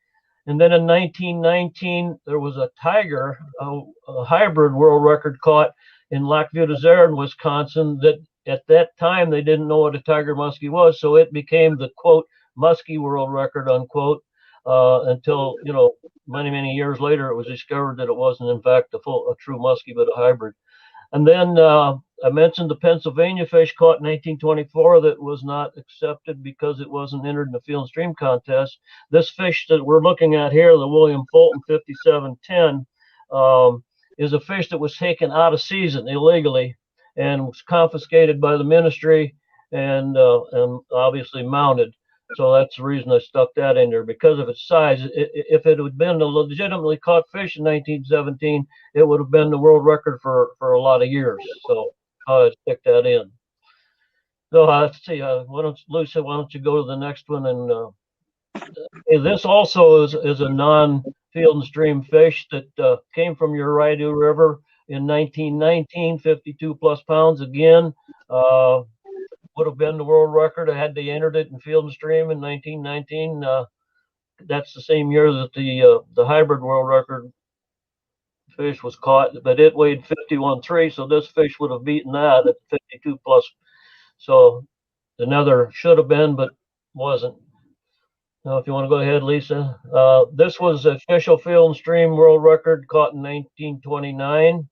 E: And then in 1919, there was a tiger, a hybrid world record caught in Lac Vieux des Aires in Wisconsin, that at that time they didn't know what a tiger muskie was. So it became the, quote, muskie world record, unquote, until, many, many years later, it was discovered that it wasn't, in fact, a true muskie, but a hybrid. And then I mentioned the Pennsylvania fish caught in 1924 that was not accepted because it wasn't entered in the Field and Stream Contest. This fish that we're looking at here, the William Fulton 5710, is a fish that was taken out of season illegally and was confiscated by the ministry and obviously mounted. So that's the reason I stuck that in there, because of its size. If it had been a legitimately caught fish in 1917, it would have been the world record for a lot of years. So I'd stick that in. So let's see. Lucia, why don't you go to the next one? And this also is a non-Field and Stream fish that came from your Rideau River in 1919, 52 plus pounds again. Would have been the world record had they entered it in Field and Stream in 1919. That's the same year that the hybrid world record fish was caught, but it weighed 51.3, so this fish would have beaten that at 52 plus. So another should have been, but wasn't. Now, if you want to go ahead, Lisa, this was the official Field and Stream world record caught in 1929.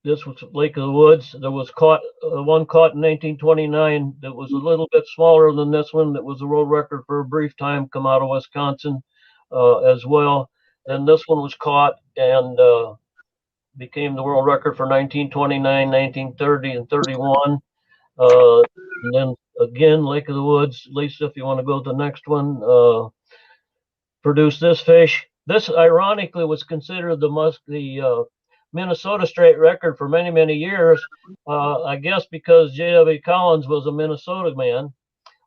E: This was Lake of the Woods. There was one caught in 1929 that was a little bit smaller than this one. That was a world record for a brief time, come out of Wisconsin as well. Then this one was caught and became the world record for 1929, 1930, and 31. And then again, Lake of the Woods. Lisa, if you want to go to the next one, produced this fish. This, ironically, was considered the Minnesota state record for many, many years. I guess because J.W. Collins was a Minnesota man.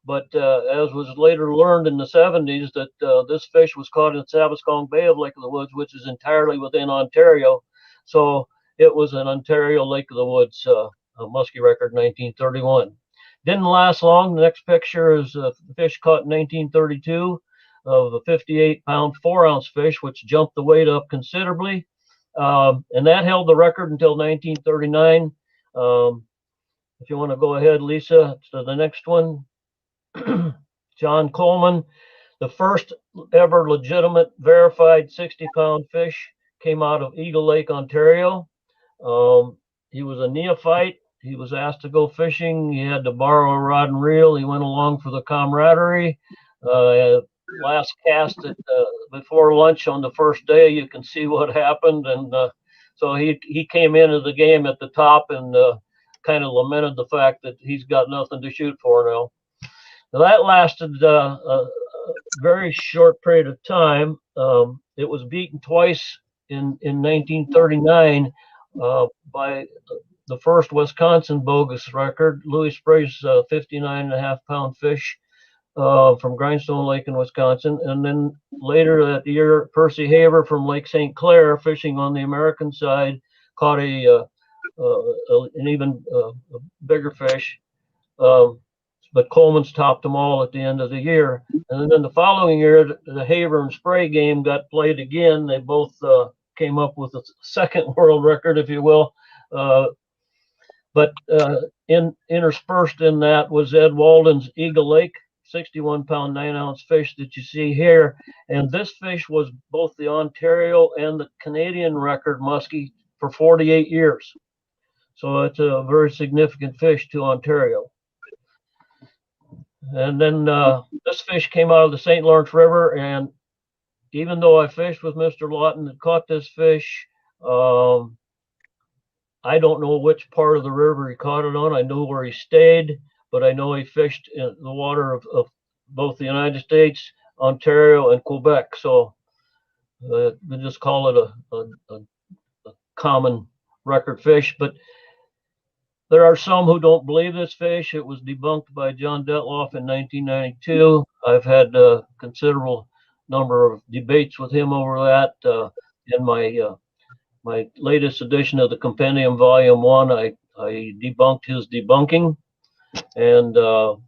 E: But as was later learned in the 70s, that this fish was caught in Sabaskong Bay of Lake of the Woods, which is entirely within Ontario. So it was an Ontario Lake of the Woods muskie record, 1931. Didn't last long. The next picture is a fish caught in 1932 of a 58-pound, 4-ounce fish, which jumped the weight up considerably. And that held the record until 1939. If you want to go ahead, Lisa, to the next one. John Coleman, the first ever legitimate verified 60-pound fish, came out of Eagle Lake, Ontario. He was a neophyte. He was asked to go fishing. He had to borrow a rod and reel. He went along for the camaraderie. Last cast before lunch on the first day, you can see what happened. And so he came into the game at the top and kind of lamented the fact that he's got nothing to shoot for now. Now, that lasted a very short period of time. It was beaten twice in 1939 by the first Wisconsin bogus record, Louis Spray's 59.5-pound fish from Grindstone Lake in Wisconsin. And then later that year, Percy Haber from Lake St. Clair, fishing on the American side, caught an even bigger fish. But Coleman's topped them all at the end of the year. And then the following year, the Haber and Spray game got played again. They both came up with a second world record, if you will. But interspersed in that was Ed Walden's Eagle Lake, 61-pound, 9-ounce fish that you see here. And this fish was both the Ontario and the Canadian record muskie for 48 years. So it's a very significant fish to Ontario. And then this fish came out of the St. Lawrence River, and even though I fished with Mr. Lawton that caught this fish, I don't know which part of the river he caught it on. I know where he stayed, but I know he fished in the water of both the United States, Ontario, and Quebec. So we just call it a common record fish. But there are some who don't believe this fish. It was debunked by John Detloff in 1992. I've had a considerable number of debates with him over that. In my latest edition of the Compendium Volume 1, I debunked his debunking. And the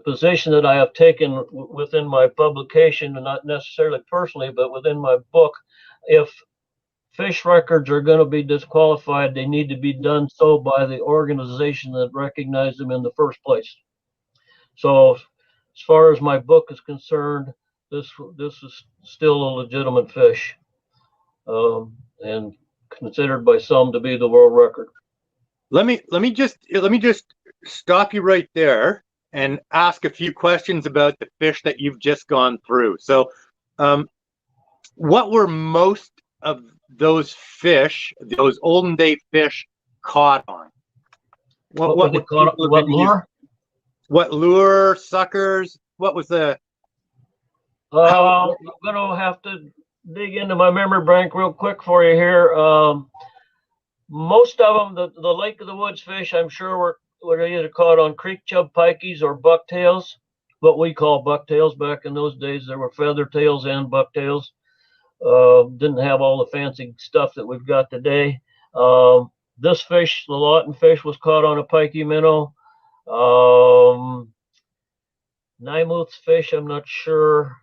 E: position that I have taken within my publication, and not necessarily personally, but within my book, if fish records are going to be disqualified, they need to be done so by the organization that recognized them in the first place. So as far as my book is concerned, this is still a legitimate fish, and considered by some to be the world record.
A: Let me just stop you right there and ask a few questions about the fish that you've just gone through. So what were most of those fish, those olden day fish, caught on? What
E: lure?
A: What lure, suckers? What was the?
E: I'm gonna have to dig into my memory bank real quick for you here. Most of them, the Lake of the Woods fish, I'm sure were either caught on creek chub pikeys or bucktails, what we call bucktails. Back in those days, there were feather tails and bucktails. Didn't have all the fancy stuff that we've got today. This fish, the Lawton fish, was caught on a pikey minnow. Nymuth's fish, I'm not sure.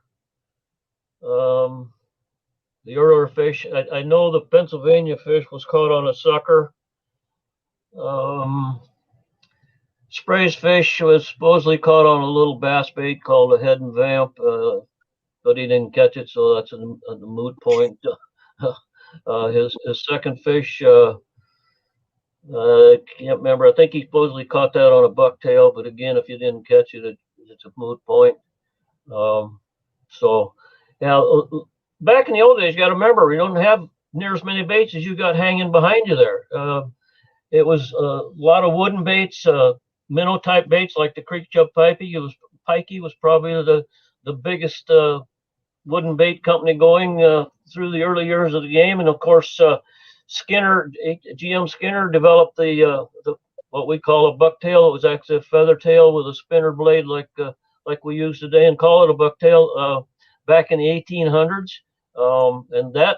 E: The earlier fish, I know the Pennsylvania fish was caught on a sucker. Spray's fish was supposedly caught on a little bass bait called a head and vamp. But he didn't catch it, so that's a moot point. His second fish, I can't remember. I think he supposedly caught that on a bucktail, but again, if you didn't catch it, it's a moot point. So, now, back in the old days, you got to remember, we don't have near as many baits as you got hanging behind you there. It was a lot of wooden baits, minnow-type baits like the creek chub pikey was probably the biggest wooden bait company going through the early years of the game. And of course, GM Skinner developed the what we call a bucktail. It was actually a feather tail with a spinner blade like we use today, and call it a bucktail back in the 1800s. And that,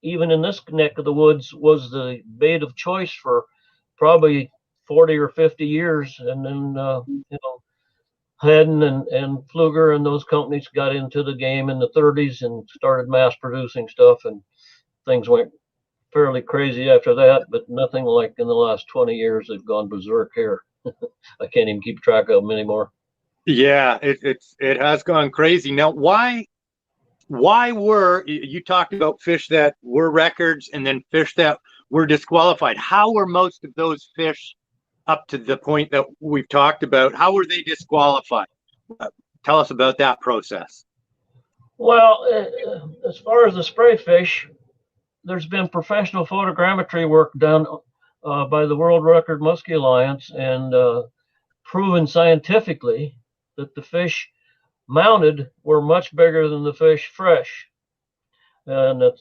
E: even in this neck of the woods, was the bait of choice for probably 40 or 50 years. And then, Hedden and Pfluger and those companies got into the game in the 30s and started mass producing stuff, and things went fairly crazy after that, but nothing like in the last 20 years. They've gone berserk here. I can't even keep track of them anymore.
A: Yeah, it has gone crazy. Now, why were you talked about fish that were records and then fish that were disqualified? How were most of those fish up to the point that we've talked about? How were they disqualified? Tell us about that process.
E: Well, as far as the spray fish, there's been professional photogrammetry work done by the World Record Muskie Alliance, and proven scientifically that the fish mounted were much bigger than the fish fresh. And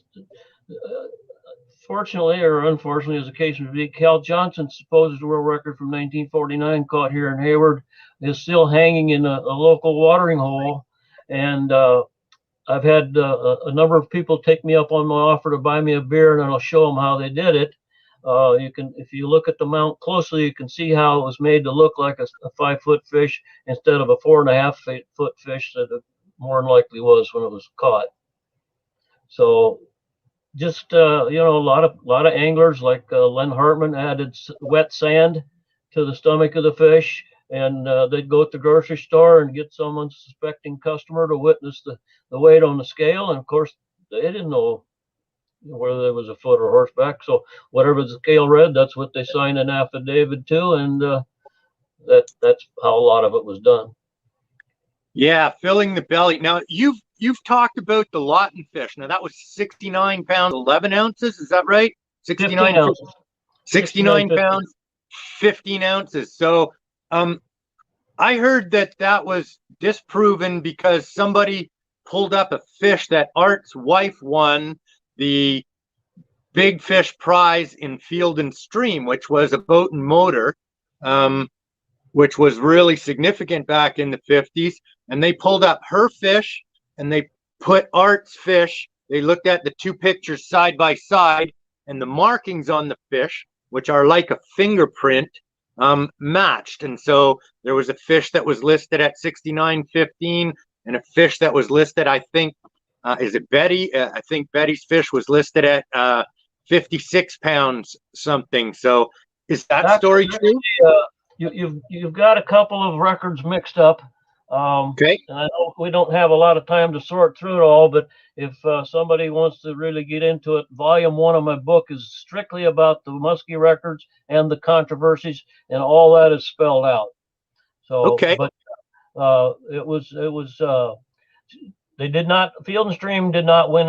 E: fortunately or unfortunately, as the case may be, Cal Johnson's supposed world record from 1949, caught here in Hayward, is still hanging in a local watering hole. And I've had a number of people take me up on my offer to buy me a beer, and I'll show them how they did it. You can, if you look at the mount closely, you can see how it was made to look like a 5-foot fish instead of a 4.5-foot fish that it more than likely was when it was caught. So just a lot of anglers like Len Hartman added wet sand to the stomach of the fish, and they'd go to the grocery store and get some unsuspecting customer to witness the weight on the scale, and of course they didn't know whether there was a foot or horseback. So whatever the scale read, that's what they signed an affidavit to, and that's how a lot of it was done.
A: Yeah, filling the belly. Now you've talked about the Lawton fish. Now that was 69 pounds, 11 ounces. Is that right? 69
E: ounces.
A: 69 pounds, 15 ounces. So I heard that was disproven because somebody pulled up a fish that Art's wife won the big fish prize in Field and Stream, which was a boat and motor, which was really significant back in the 50s. And they pulled up her fish and they put Art's fish. They looked at the two pictures side by side, and the markings on the fish, which are like a fingerprint, matched. And so there was a fish that was listed at 69.15 and a fish that was listed, I think, is it Betty? I think Betty's fish was listed at 56 pounds something. So is that story true?
E: You've got a couple of records mixed up.
A: Okay.
E: And I know we don't have a lot of time to sort through it all, but if somebody wants to really get into it, volume 1 of my book is strictly about the Muskie records and the controversies, and all that is spelled out. So,
A: okay.
E: But it was they did not, Field and Stream did not win.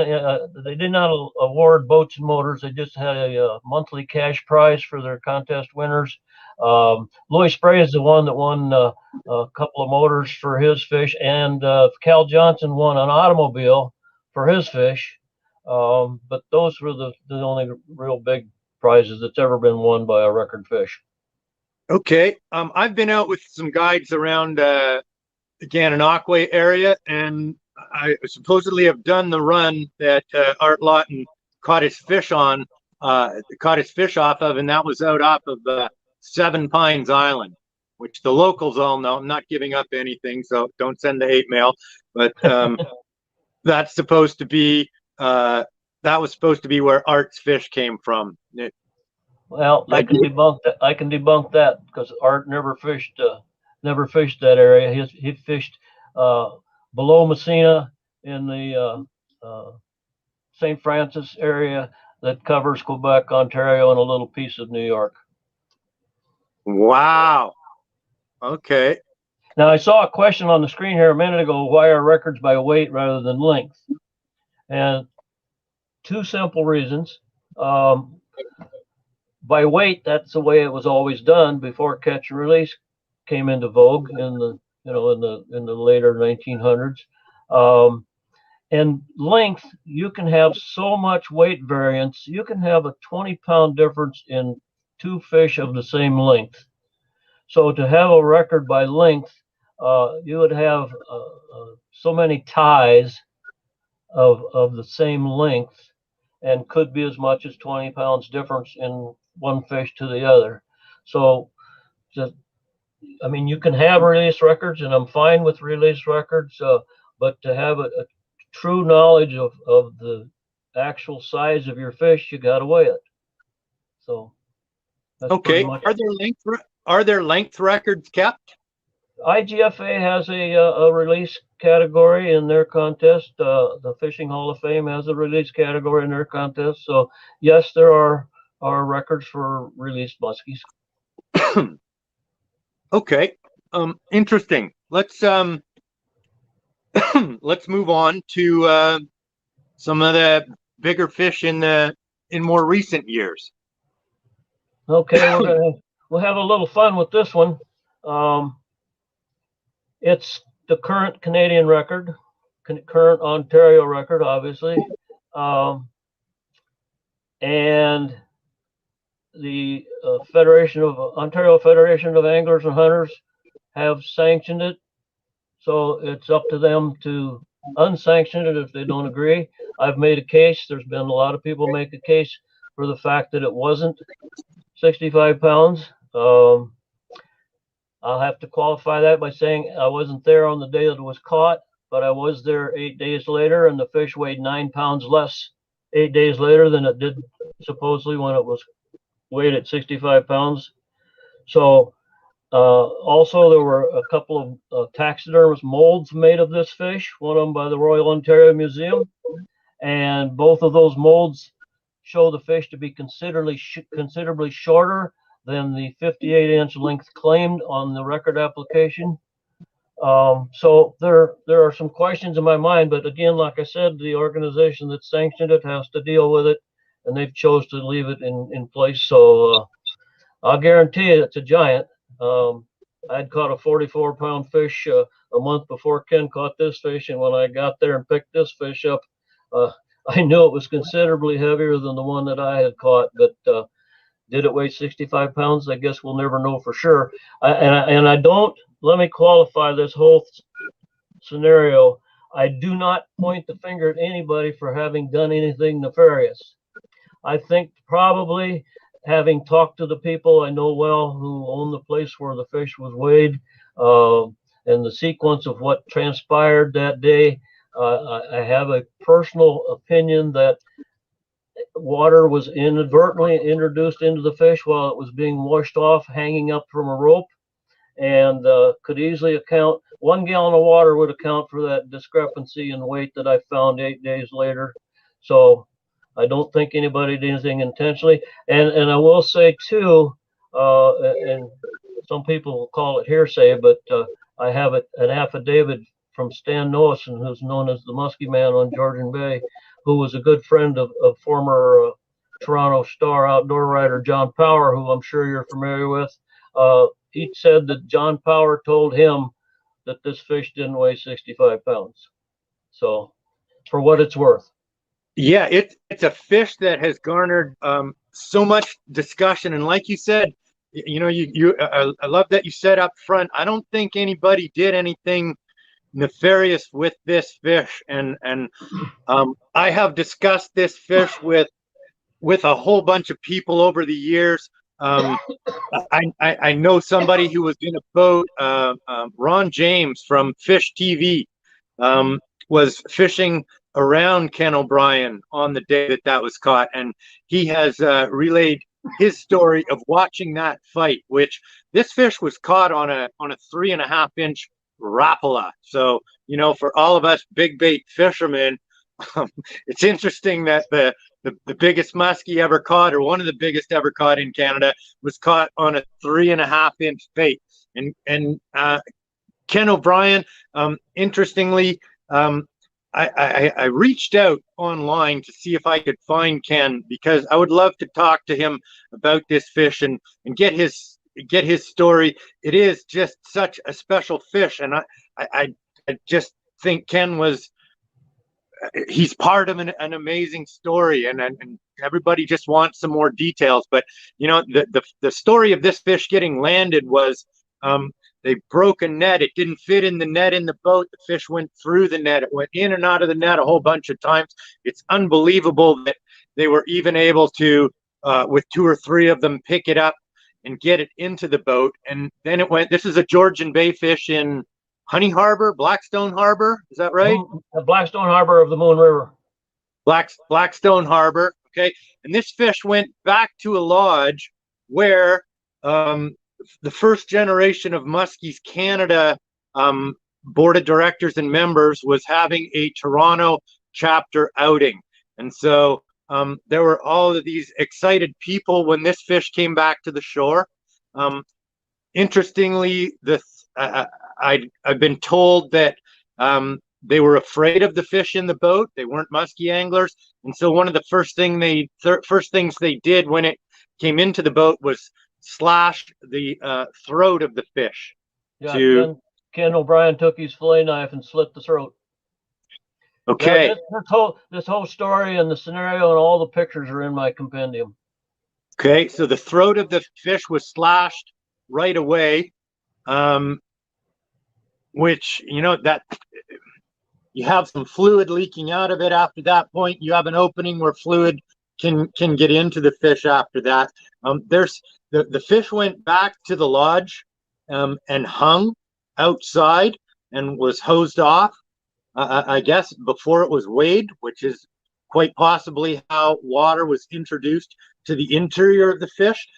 E: They did not award boats and motors. They just had a monthly cash prize for their contest winners. Louis Spray is the one that won a couple of motors for his fish, and Cal Johnson won an automobile for his fish. But those were the only real big prizes that's ever been won by a record fish.
A: Okay. I've been out with some guides around the Gananoque area, and I supposedly have done the run that Art Lawton caught his fish off of, and that was out off of Seven Pines Island, which the locals all know. I'm not giving up anything, so don't send the hate mail. But that's supposed to be that was supposed to be where Art's fish came from.
E: Well, I can debunk that. I can debunk that because Art never fished that area. He fished below Messina in the St. Francis area that covers Quebec, Ontario, and a little piece of New York.
A: Wow. Okay.
E: Now, I saw a question on the screen here a minute ago. Why are records by weight rather than length? And two simple reasons. By weight, that's the way it was always done before catch and release came into vogue in the later 1900s. And length, you can have so much weight variance. You can have a 20-pound difference in two fish of the same length. So to have a record by length, you would have so many ties of the same length, and could be as much as 20 pounds difference in one fish to the other. So just, I mean, you can have release records, and I'm fine with release records, but to have a true knowledge of the actual size of your fish, you got to weigh it. So that's
A: Okay.
E: much.
A: Are there length records kept?
E: IGFA has a release category in their contest. The Fishing Hall of Fame has a release category in their contest. So yes, there are records for released muskies.
A: Okay. Interesting. Let's let's move on to some of the bigger fish in more recent years.
E: Okay, we'll have a little fun with this one. It's the current Canadian record, current Ontario record, obviously, and the Ontario Federation of Anglers and Hunters have sanctioned it. So it's up to them to unsanction it if they don't agree. I've made a case. There's been a lot of people make a case for the fact that it wasn't 65 pounds. I'll have to qualify that by saying I wasn't there on the day that it was caught, but I was there 8 days later, and the fish weighed 9 pounds less 8 days later than it did supposedly when it was weighed at 65 pounds. So also there were a couple of taxidermist molds made of this fish, one of them by the Royal Ontario Museum, and both of those molds show the fish to be considerably shorter than the 58-inch length claimed on the record application. So there are some questions in my mind, but again, like I said, the organization that sanctioned it has to deal with it, and they've chose to leave it in place. So I'll guarantee you it's a giant. I'd caught a 44-pound fish a month before Ken caught this fish, and when I got there and picked this fish up, I knew it was considerably heavier than the one that I had caught, but did it weigh 65 pounds? I guess we'll never know for sure. I don't, let me qualify this whole scenario. I do not point the finger at anybody for having done anything nefarious. I think probably, having talked to the people I know well who own the place where the fish was weighed, and the sequence of what transpired that day, I have a personal opinion that water was inadvertently introduced into the fish while it was being washed off, hanging up from a rope, and could easily account, 1 gallon of water would account for that discrepancy in weight that I found 8 days later. So I don't think anybody did anything intentionally. And I will say too, and some people will call it hearsay, but I have an affidavit from Stan Noason, who's known as the Musky Man on Georgian Bay, who was a good friend of former Toronto Star outdoor writer John Power, who I'm sure you're familiar with. He said that John Power told him that this fish didn't weigh 65 pounds. So for what it's worth.
A: Yeah, it's a fish that has garnered so much discussion, and like you said, you know, I love that you said up front, I don't think anybody did anything nefarious with this fish, and I have discussed this fish with a whole bunch of people over the years. I know somebody who was in a boat, Ron James from Fish TV, was fishing around Ken O'Brien on the day that was caught, and he has relayed his story of watching that fight, which this fish was caught on a 3.5-inch Rapala. So, you know, for all of us big bait fishermen, it's interesting that the biggest muskie ever caught, or one of the biggest ever caught in Canada, was caught on a 3.5-inch bait. And Ken O'Brien, interestingly, I reached out online to see if I could find Ken, because I would love to talk to him about this fish and get his story. It is just such a special fish, and I just think Ken was he's part of an amazing story, and everybody just wants some more details. But you know, the story of this fish getting landed was, they broke a net. It didn't fit in the net in the boat. The fish went through the net. It went in and out of the net a whole bunch of times. It's unbelievable that they were even able to, with 2 or 3 of them, pick it up and get it into the boat. And then it went. This is a Georgian Bay fish in Honey Harbor, Blackstone Harbor. Is that right?
E: The Blackstone Harbor of the Moon River.
A: Blackstone Harbor. Okay. And this fish went back to a lodge where the first generation of Muskies Canada board of directors and members was having a Toronto chapter outing. And so there were all of these excited people when this fish came back to the shore. Interestingly, I've been told that they were afraid of the fish in the boat. They weren't muskie anglers, and so one of the first things they did when it came into the boat was slash the throat of the fish.
E: Yeah, Ken O'Brien took his fillet knife and slit the throat.
A: Okay.
E: Yeah, this whole story and the scenario and all the pictures are in my compendium.
A: Okay, so the throat of the fish was slashed right away, which, you know, that you have some fluid leaking out of it. After that point, you have an opening where fluid can get into the fish after that. There's the fish went back to the lodge and hung outside and was hosed off, I guess, before it was weighed, which is quite possibly how water was introduced to the interior of the fish.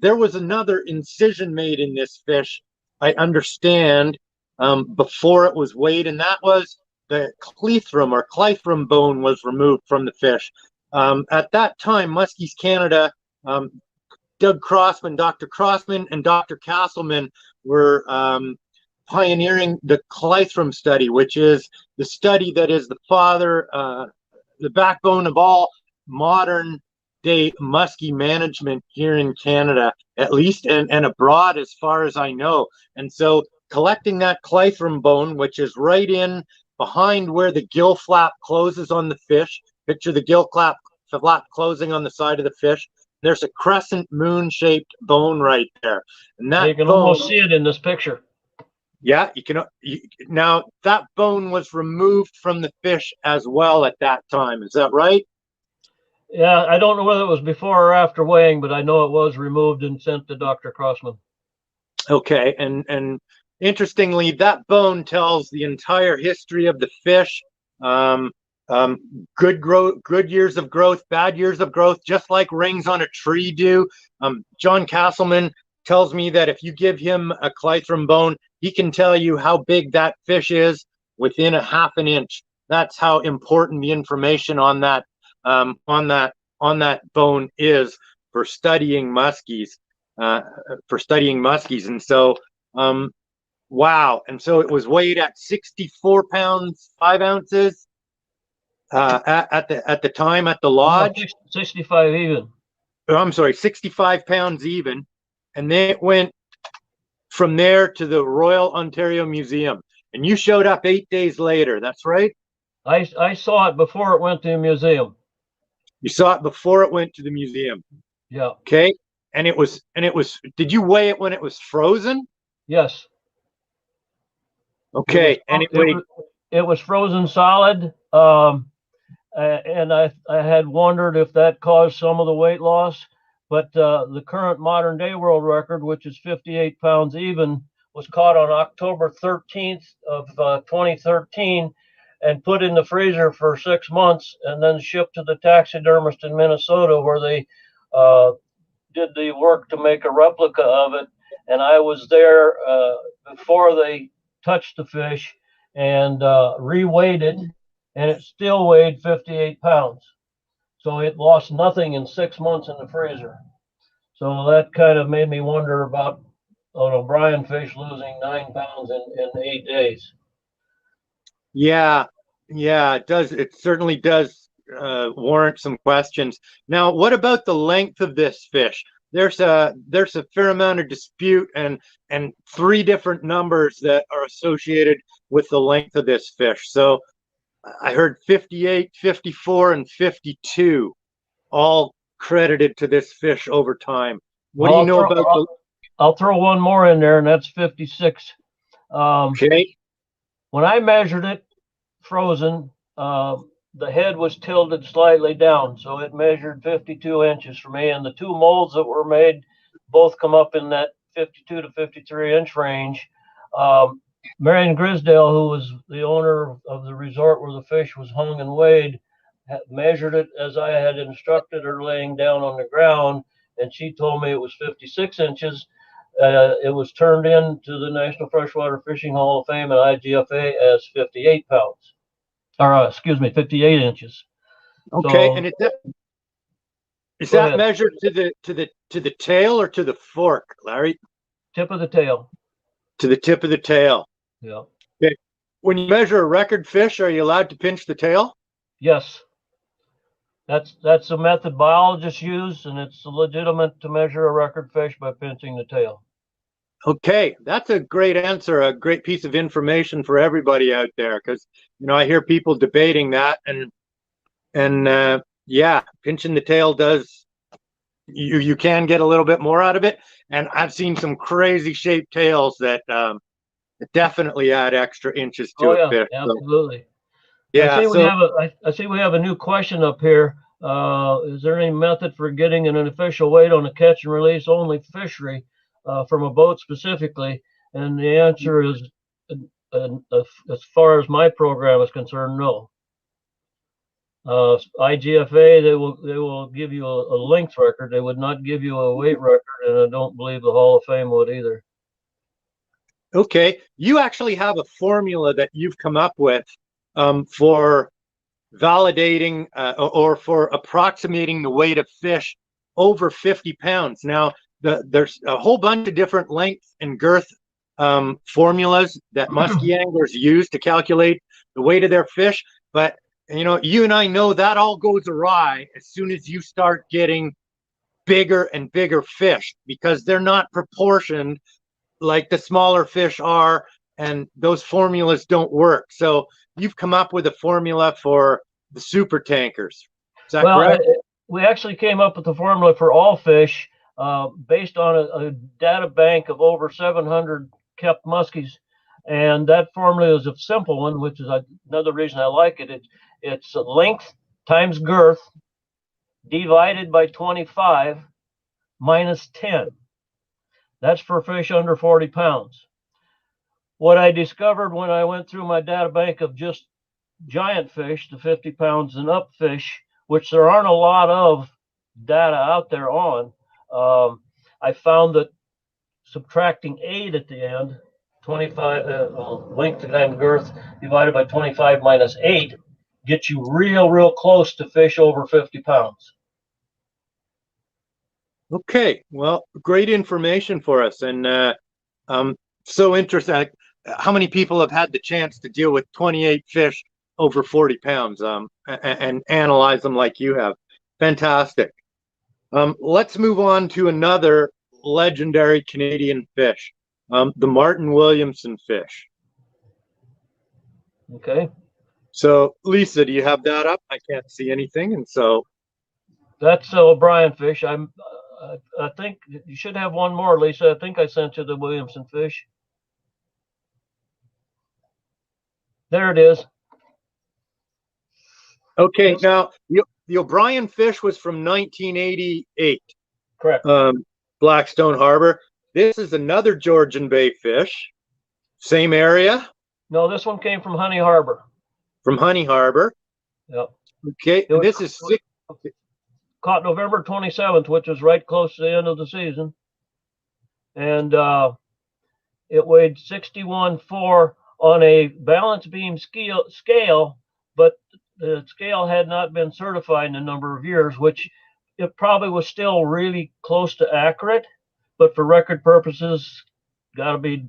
A: There was another incision made in this fish, I understand, before it was weighed, and that was the clithrum bone was removed from the fish. At that time, Muskies Canada, Doug Crossman, Dr. Crossman, and Dr. Castleman were pioneering the clithrum study, which is the study that is the backbone of all modern day muskie management here in Canada, at least, and abroad as far as I know. And so collecting that clithrum bone, which is right in behind where the gill flap closes on the fish, picture the gill flap closing on the side of the fish. There's a crescent moon-shaped bone right there, and that
E: you can
A: bone,
E: almost see it in this picture.
A: Yeah, you can. Now that bone was removed from the fish as well at that time. Is that right?
E: Yeah, I don't know whether it was before or after weighing, but I know it was removed and sent to Dr. Crossman.
A: Okay, and interestingly, that bone tells the entire history of the fish. Good growth, good years of growth, bad years of growth, just like rings on a tree do. John Castleman tells me that if you give him a clithrum bone, he can tell you how big that fish is within a half an inch. That's how important the information on that bone is for studying muskies. And so, wow. And so it was weighed at 64 pounds 5 ounces at the time at the lodge.
E: 65 even.
A: Oh, I'm sorry, 65 pounds even. And then it went from there to the Royal Ontario Museum. And you showed up 8 days later. That's right?
E: I saw it before it went to the museum.
A: You saw it before it went to the museum.
E: Yeah.
A: Okay. And it was, did you weigh it when it was frozen?
E: Yes.
A: Okay.
E: It was frozen solid. And I had wondered if that caused some of the weight loss, but the current modern day world record, which is 58 pounds even, was caught on October 13th of 2013 and put in the freezer for 6 months and then shipped to the taxidermist in Minnesota, where they did the work to make a replica of it. And I was there before they touched the fish and re-weighed it, and it still weighed 58 pounds. So it lost nothing in 6 months in the freezer. So that kind of made me wonder about an O'Brien fish losing 9 pounds in 8 days.
A: Yeah, it does. It certainly does warrant some questions. Now, what about the length of this fish? There's a fair amount of dispute and 3 different numbers that are associated with the length of this fish. So I heard 58, 54, and 52, all credited to this fish over time. What do you know about the?
E: I'll throw one more in there, and that's 56.
A: Okay.
E: When I measured it frozen, the head was tilted slightly down, so it measured 52 inches for me. And the two molds that were made both come up in that 52 to 53 inch range. Marion Grisdale, who was the owner of the resort where the fish was hung and weighed, measured it as I had instructed her, laying down on the ground, and she told me it was 56 inches. It was turned in to the National Freshwater Fishing Hall of Fame and IGFA as 58 pounds, or excuse me, 58 inches.
A: Okay,
E: So,
A: and is that measured to the tail or to the fork, Larry?
E: Tip of the tail.
A: To the tip of the tail.
E: Yeah.
A: Okay. When you measure a record fish, are you allowed to pinch the tail?
E: Yes. That's a method biologists use, and it's legitimate to measure a record fish by pinching the tail.
A: Okay, that's a great answer, a great piece of information for everybody out there, because I hear people debating that, and yeah, pinching the tail does, you can get a little bit more out of it, and I've seen some crazy shaped tails that definitely add extra inches to a fish.
E: Absolutely. So,
A: yeah,
E: I see we have a new question up here. Is there any method for getting an official weight on a catch and release only fishery from a boat specifically? And the answer is, as far as my program is concerned, no. IGFA, they will give you a length record. They would not give you a weight record, and I don't believe the Hall of Fame would either.
A: Okay, you actually have a formula that you've come up with for validating or for approximating the weight of fish over 50 pounds. Now, there's a whole bunch of different length and girth formulas that musky anglers use to calculate the weight of their fish, but you and I know that all goes awry as soon as you start getting bigger and bigger fish, because they're not proportioned like the smaller fish are, and those formulas don't work. So you've come up with a formula for the super tankers. Is that correct?
E: We actually came up with the formula for all fish based on a data bank of over 700 kept muskies. And that formula is a simple one, which is another reason I like it. It's length times girth divided by 25 minus 10. That's for fish under 40 pounds. What I discovered when I went through my data bank of just giant fish, the 50 pounds and up fish, which there aren't a lot of data out there on, I found that subtracting 8 at the end, 25 length times girth divided by 25 minus 8, gets you real close to fish over 50 pounds.
A: Okay, well, great information for us, and so interesting. How many people have had the chance to deal with 28 fish over 40 pounds and analyze them like you have? Fantastic. Let's move on to another legendary Canadian fish, the Martin Williamson fish.
E: Okay.
A: So, Lisa, do you have that up? I can't see anything, and so
E: that's O'Brien fish. I think you should have one more, Lisa. I think I sent you the Williamson fish. There it is.
A: Okay, now the O'Brien fish was from 1988.
E: Correct.
A: Blackstone Harbor. This is another Georgian Bay fish. Same area?
E: No, this one came from Honey Harbor.
A: From Honey Harbor.
E: Yep.
A: Okay, and this is
E: caught November 27th, which was right close to the end of the season. And it weighed 61.4 on a balance beam scale, but the scale had not been certified in a number of years, which it probably was still really close to accurate, but for record purposes, got to be,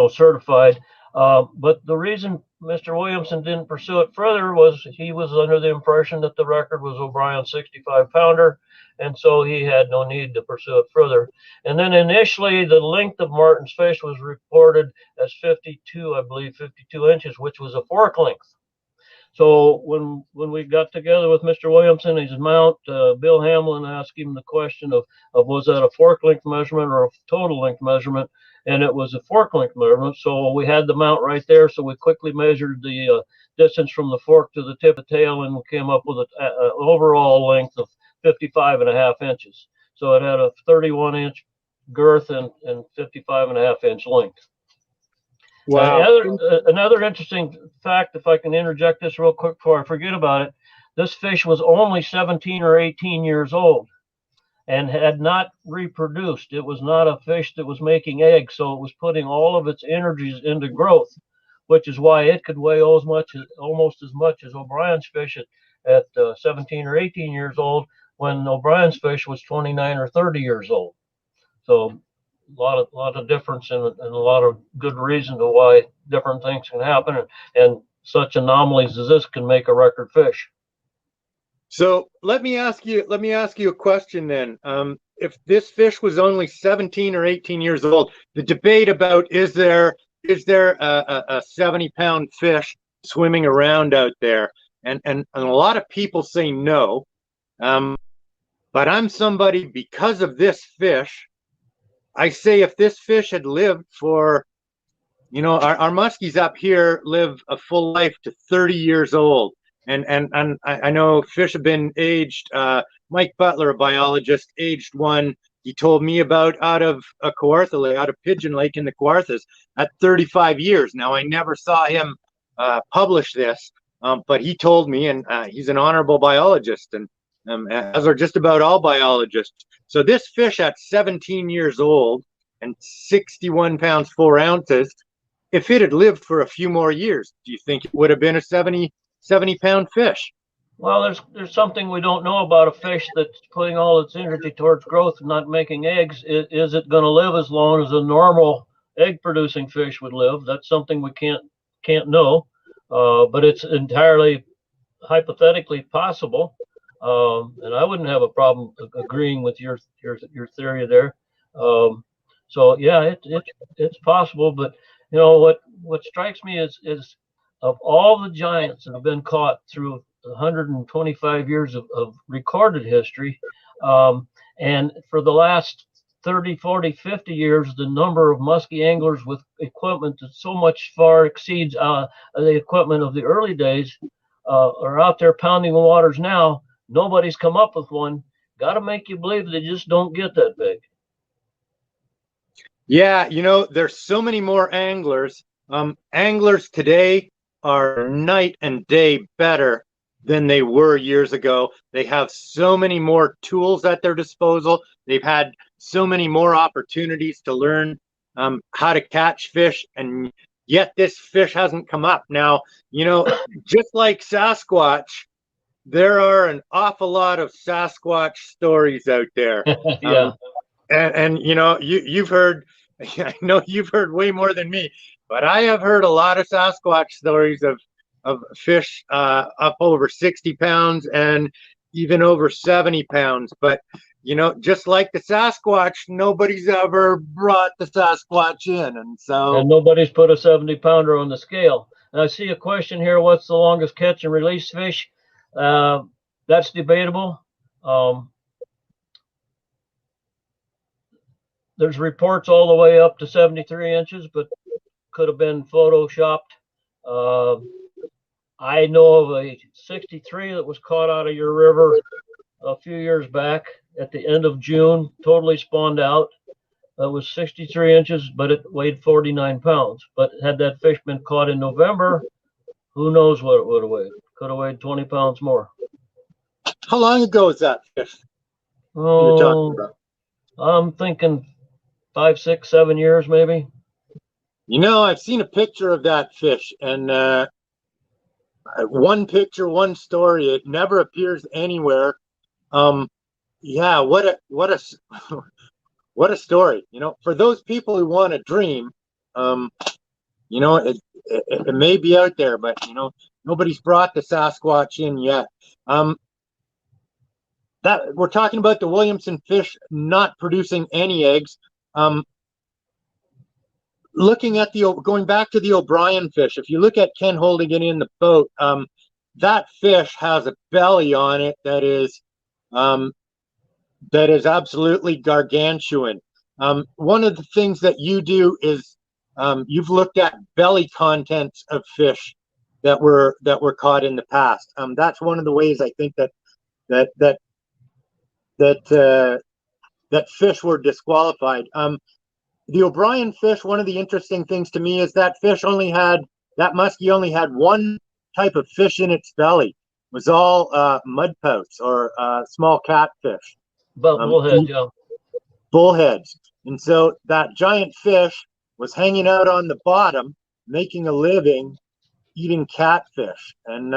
E: certified. But the reason Mr. Williamson didn't pursue it further was he was under the impression that the record was O'Brien's 65 pounder, and so he had no need to pursue it further. And then initially the length of Martin's fish was reported as 52, I believe 52 inches, which was a fork length. So when we got together with Mr. Williamson, his mount, Bill Hamlin asked him the question of was that a fork length measurement or a total length measurement? And it was a fork length measurement. So we had the mount right there. So we quickly measured the distance from the fork to the tip of tail, and we came up with an overall length of 55.5 inches. So it had a 31-inch girth and 55.5-inch length.
A: Wow.
E: Another interesting fact, if I can interject this real quick before I forget about it, this fish was only 17 or 18 years old and had not reproduced. It was not a fish that was making eggs, so it was putting all of its energies into growth, which is why it could weigh almost as much as O'Brien's fish at 17 or 18 years old, when O'Brien's fish was 29 or 30 years old. So a lot of difference and a lot of good reason to why different things can happen, and such anomalies as this can make a record fish.
A: So let me ask you a question then. If this fish was only 17 or 18 years old, the debate about is there a 70-pound fish swimming around out there, and a lot of people say no. But I'm somebody, because of this fish, I say if this fish had lived for, our muskies up here live a full life to 30 years old. And I know fish have been aged. Mike Butler, a biologist, aged one. He told me about out of a Kawartha Lake, out of Pigeon Lake in the Kawarthas, at 35 years. Now, I never saw him publish this, but he told me, and he's an honorable biologist, and as are just about all biologists. So this fish at 17 years old and 61 pounds 4 ounces, if it had lived for a few more years, do you think it would have been a 70-pound fish?
E: Well, there's something we don't know about a fish that's putting all its energy towards growth and not making eggs. Is it going to live as long as a normal egg-producing fish would live? That's something we can't know, but it's entirely hypothetically possible. And I wouldn't have a problem agreeing with your theory there. So yeah, it's possible. But what strikes me is of all the giants that have been caught through 125 years of recorded history, and for the last 30, 40, 50 years, the number of musky anglers with equipment that so much far exceeds the equipment of the early days are out there pounding the waters now. Nobody's come up with one. Got to make you believe they just don't get that big.
A: Yeah, there's so many more anglers. Anglers today are night and day better than they were years ago. They have so many more tools at their disposal. They've had so many more opportunities to learn how to catch fish, and yet this fish hasn't come up. Now, just like Sasquatch, there are an awful lot of Sasquatch stories out there.
E: Yeah.
A: And you've heard, I know you've heard way more than me, but I have heard a lot of Sasquatch stories of fish up over 60 pounds and even over 70 pounds. But, just like the Sasquatch, nobody's ever brought the Sasquatch in. And
E: nobody's put a 70-pounder on the scale. And I see a question here: what's the longest catch and release fish? That's debatable. There's reports all the way up to 73 inches, but could have been photoshopped. I know of a 63 that was caught out of your river a few years back at the end of June, totally spawned out. It was 63 inches, but it weighed 49 pounds. But had that fish been caught in November, who knows what it would have weighed? Could have weighed 20 pounds more.
A: How long ago is that fish you're talking about?
E: I'm thinking 5, 6, 7 years, maybe.
A: I've seen a picture of that fish, and one picture, one story. It never appears anywhere. Yeah, what a story. For those people who want to dream, it may be out there, but nobody's brought the Sasquatch in yet. That we're talking about the Williamson fish not producing any eggs. Looking at going back to the O'Brien fish, if you look at Ken holding it in the boat, that fish has a belly on it that is absolutely gargantuan. One of the things that you do is you've looked at belly contents of fish that were caught in the past. That's one of the ways I think that fish were disqualified. The O'Brien fish, one of the interesting things to me is that muskie only had one type of fish in its belly. It was all mudpouts or small catfish.
E: Bullhead, yeah.
A: Bullheads. And so that giant fish was hanging out on the bottom, making a living eating catfish. And,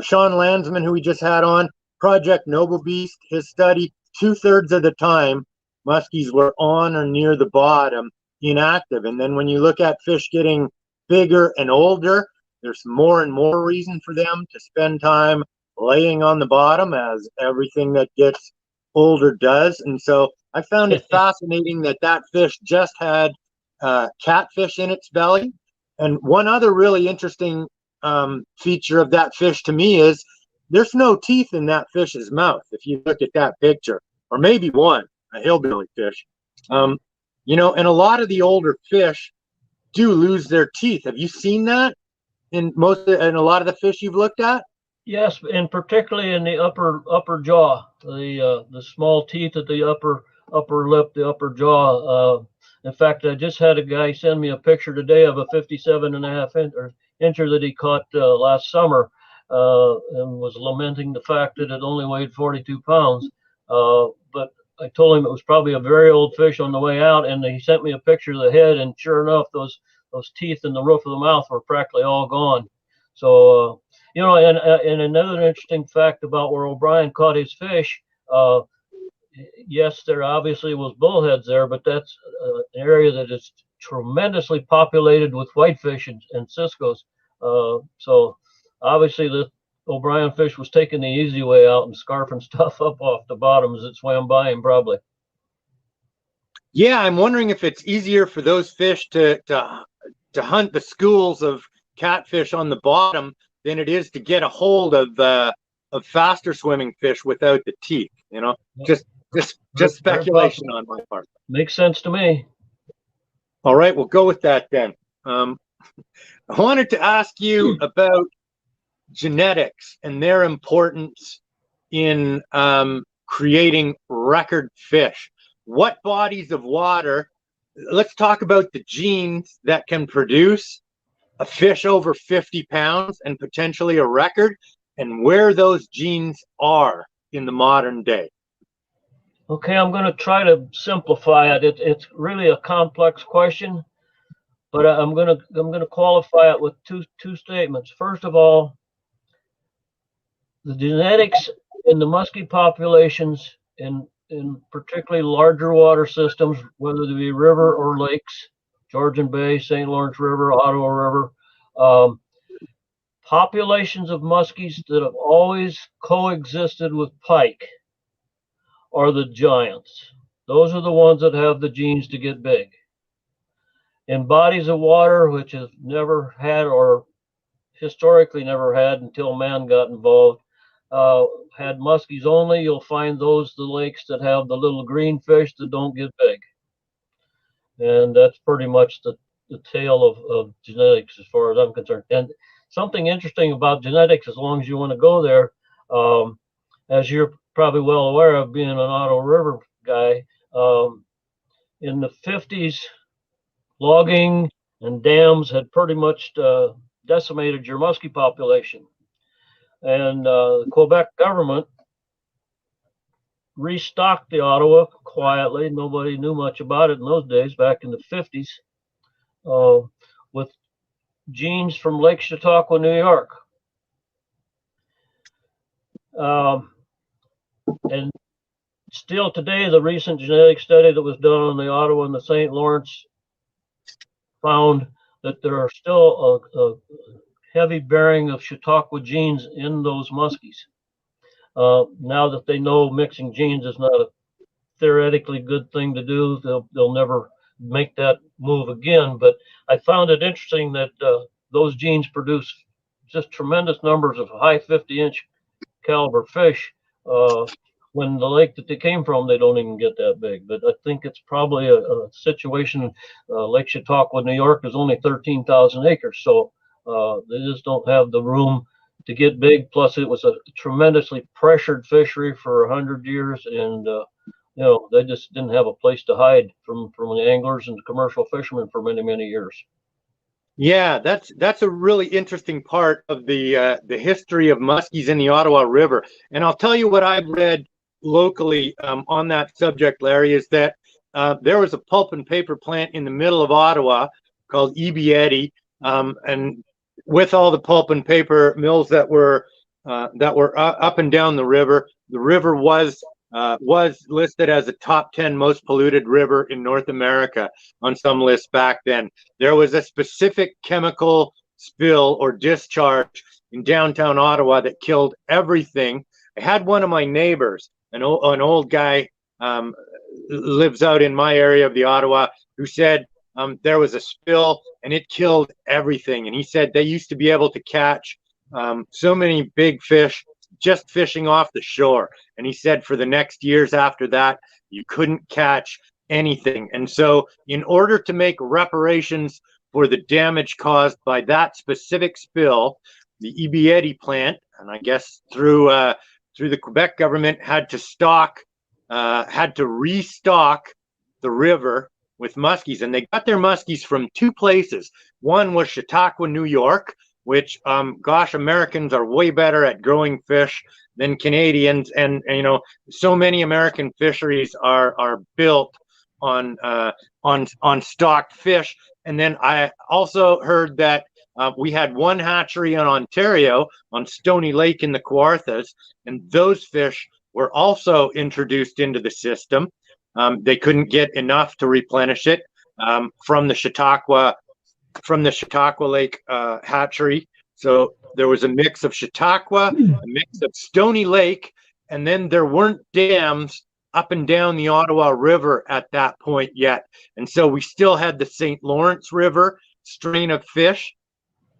A: Sean Landsman, who we just had on, Project Noble Beast, his study, 2/3 of the time, muskies were on or near the bottom, inactive. And then when you look at fish getting bigger and older, there's more and more reason for them to spend time laying on the bottom, as everything that gets older does. And so I found it fascinating that fish just had catfish in its belly. And one other really interesting feature of that fish to me is there's no teeth in that fish's mouth. If you look at that picture, or maybe one, a hillbilly fish, and a lot of the older fish do lose their teeth. Have you seen that in a lot of the fish you've looked at?
E: Yes, and particularly in the upper jaw, the small teeth at the upper lip, the upper jaw. In fact, I just had a guy send me a picture today of a 57.5 incher that he caught last summer, and was lamenting the fact that it only weighed 42 pounds. But I told him it was probably a very old fish on the way out, and he sent me a picture of the head, and sure enough, those teeth in the roof of the mouth were practically all gone. So, and another interesting fact about where O'Brien caught his fish, yes, there obviously was bullheads there, but that's an area that is tremendously populated with whitefish and ciscos. So obviously the O'Brien fish was taking the easy way out and scarfing stuff up off the bottom as it swam by him, probably.
A: Yeah, I'm wondering if it's easier for those fish to hunt the schools of catfish on the bottom than it is to get a hold of faster swimming fish without the teeth. Just speculation on my part.
E: Makes sense to me.
A: All right, we'll go with that then. I wanted to ask you about genetics and their importance in creating record fish. What bodies of water? Let's talk about the genes that can produce a fish over 50 pounds and potentially a record, and where those genes are in the modern day.
E: Okay, I'm going to try to simplify it. It's really a complex question, but I'm going to qualify it with two statements. First of all, the genetics in the muskie populations in particularly larger water systems, whether they be river or lakes, Georgian Bay, St. Lawrence River, Ottawa River, populations of muskies that have always coexisted with pike are the giants. Those are the ones that have the genes to get big. In bodies of water which have never had, or historically never had until man got involved, had muskies only, you'll find the lakes that have the little green fish that don't get big. And that's pretty much the tale of genetics as far as I'm concerned. And something interesting about genetics, as long as you want to go there, as you're probably well aware of being an Ottawa River guy, in the 50s, logging and dams had pretty much decimated your muskie population. And the Quebec government restocked the Ottawa quietly. Nobody knew much about it in those days, back in the 50s, with genes from Lake Chautauqua, New York. And still today, the recent genetic study that was done on the Ottawa and the St. Lawrence found that there are still a heavy bearing of Chautauqua genes in those muskies. Now that they know mixing genes is not a theoretically good thing to do, they'll never make that move again. But I found it interesting that those genes produce just tremendous numbers of high 50-inch caliber fish. When the lake that they came from, they don't even get that big. But I think it's probably a situation. Lake Chautauqua, New York, is only 13,000 acres, so they just don't have the room to get big. Plus, it was a tremendously pressured fishery for 100 years, and they just didn't have a place to hide from the anglers and the commercial fishermen for many years.
A: Yeah, that's a really interesting part of the history of muskies in the Ottawa River. And I'll tell you what I've read locally on that subject, Larry, is that there was a pulp and paper plant in the middle of Ottawa called EB and with all the pulp and paper mills that were up and down the river was listed as a top 10 most polluted river in North America on some lists back then. There was a specific chemical spill or discharge in downtown Ottawa that killed everything. I had one of my neighbors, an old guy, lives out in my area of the Ottawa, who said there was a spill and it killed everything. And he said they used to be able to catch so many big fish just fishing off the shore. And he said for the next years after that, you couldn't catch anything. And so in order to make reparations for the damage caused by that specific spill, the EB plant, and I guess through the Quebec government, had to restock the river with muskies. And they got their muskies from two places. One was Chautauqua, New York, which, Americans are way better at growing fish than Canadians. And so many American fisheries are built on stocked fish. And then I also heard that we had one hatchery in Ontario on Stony Lake in the Kawarthas, and those fish were also introduced into the system. They couldn't get enough to replenish it from the Chautauqua Lake hatchery. So there was a mix of Chautauqua, a mix of Stony Lake, and then there weren't dams up and down the Ottawa River at that point yet. And so we still had the St. Lawrence River strain of fish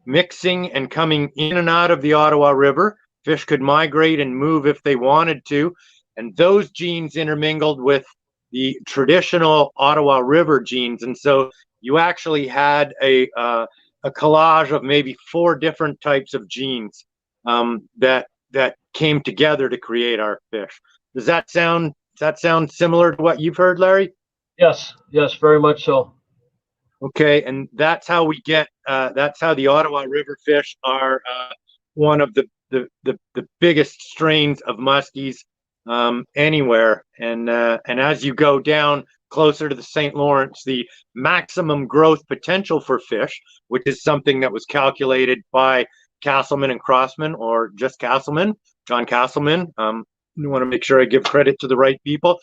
A: mixing and coming in and out of the Ottawa River. Fish could migrate and move if they wanted to. And those genes intermingled with the traditional Ottawa River genes. And so you actually had a collage of maybe 4 different types of genes that came together to create our fish. Does that sound similar to what you've heard, Larry?
E: Yes, very much so.
A: Okay, and that's how we get. That's how the Ottawa River fish are one of the biggest strains of muskies anywhere. And as you go down closer to the St. Lawrence, the maximum growth potential for fish, which is something that was calculated by Castleman and Crossman, or just Castleman, John Castleman. I want to make sure I give credit to the right people.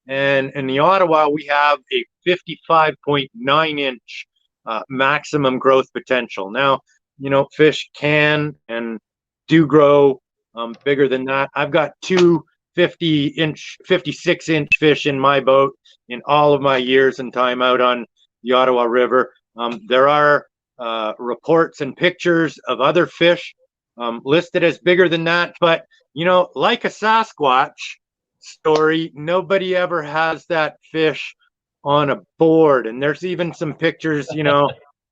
A: And in the Ottawa, we have a 55.9-inch maximum growth potential. Now, fish can and do grow bigger than that. I've got 2 56-inch fish in my boat in all of my years and time out on the Ottawa River. There are reports and pictures of other fish listed as bigger than that, but like a Sasquatch story, nobody ever has that fish on a board. And there's even some pictures,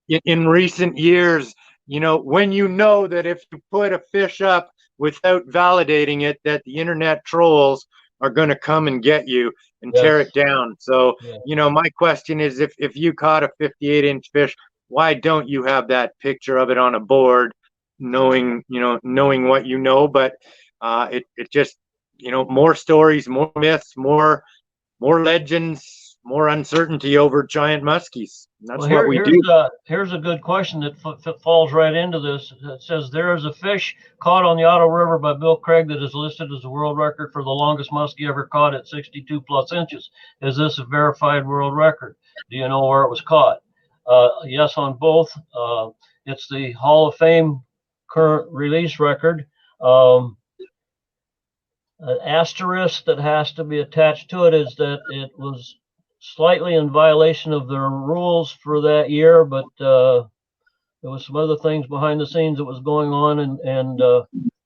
A: in recent years, when that if you put a fish up without validating it, that the internet trolls are going to come and get you and tear it down. So, my question is, if you caught a 58-inch fish, why don't you have that picture of it on a board, knowing what you know? But it just, more stories, more myths, more legends, more uncertainty over giant muskies. That's what we do.
E: Here's a good question that falls right into this. It says, there is a fish caught on the Ottawa River by Bill Craig that is listed as a world record for the longest muskie ever caught at 62+ inches. Is this a verified world record? Do you know where it was caught? Yes, on both. It's the Hall of Fame current release record. An asterisk that has to be attached to it is that it was slightly in violation of the rules for that year, but there was some other things behind the scenes that was going on, and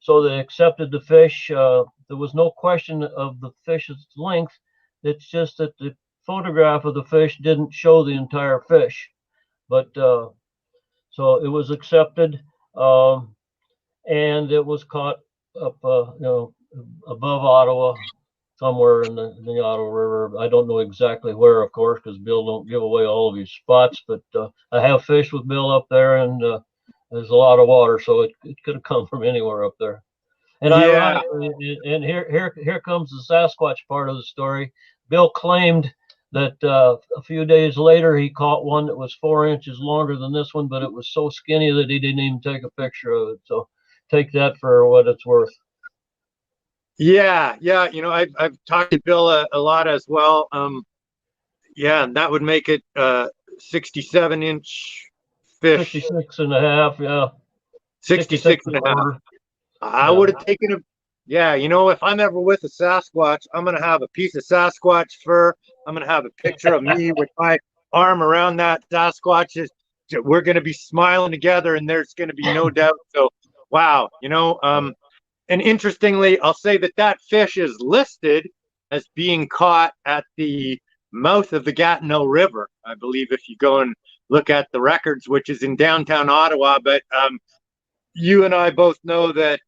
E: so they accepted the fish. There was no question of the fish's length. It's just that the photograph of the fish didn't show the entire fish, but so it was accepted, and it was caught up, above Ottawa, somewhere in the Ottawa River. I don't know exactly where, of course, because Bill don't give away all of his spots. But I have fished with Bill up there, and there's a lot of water, so it could have come from anywhere up there. And ironically, and here comes the Sasquatch part of the story. Bill claimed that a few days later he caught one that was 4 inches longer than this one, but it was so skinny that he didn't even take a picture of it. So take that for what it's worth.
A: Yeah. I've talked to Bill a lot as well. Yeah, and that would make it 67-inch fish.
E: 66 and a half, yeah.
A: 66 and a half. I would have taken a, yeah, if I'm ever with a Sasquatch, I'm going to have a piece of Sasquatch fur. I'm going to have a picture of me with my arm around that Sasquatch. We're going to be smiling together, and there's going to be no doubt. So, wow, and interestingly, I'll say that fish is listed as being caught at the mouth of the Gatineau River, I believe, if you go and look at the records, which is in downtown Ottawa. But you and I both know that